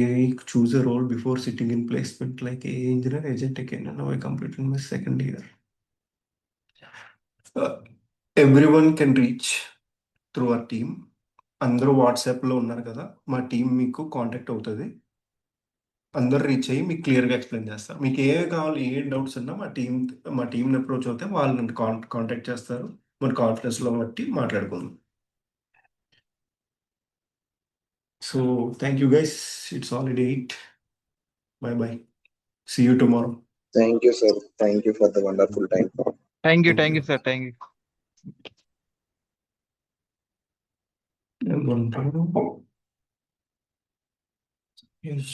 choose a role before sitting in placement like a engineer, agent engineer? Now I completed my second year. Everyone can reach through our team. అందరూ వాట్సాప్లో ఉన్నారు కదా, మా team మీకు contact అవుతుంది. అందరు reach అయ్యి మీకు క్లియర్గా ఎక్స్ప్లెయిన్ చేస్తారు. మీకు ఏ కావాలి, ఏ డౌట్స్ ఉన్నా మా టీంని అప్రోచ్ అవుతే వాళ్ళు నన్ను కాంటాక్ట్ చేస్తారు. మన కాన్ఫరెన్స్లో బట్టి మాట్లాడుకుందాం. So thank you guys, it's already 8. Bye bye. See you tomorrow.
Thank you sir. Thank you for the wonderful time.
Thank you,
Thank you.
sir. Thank you.
I'm going to- Yes.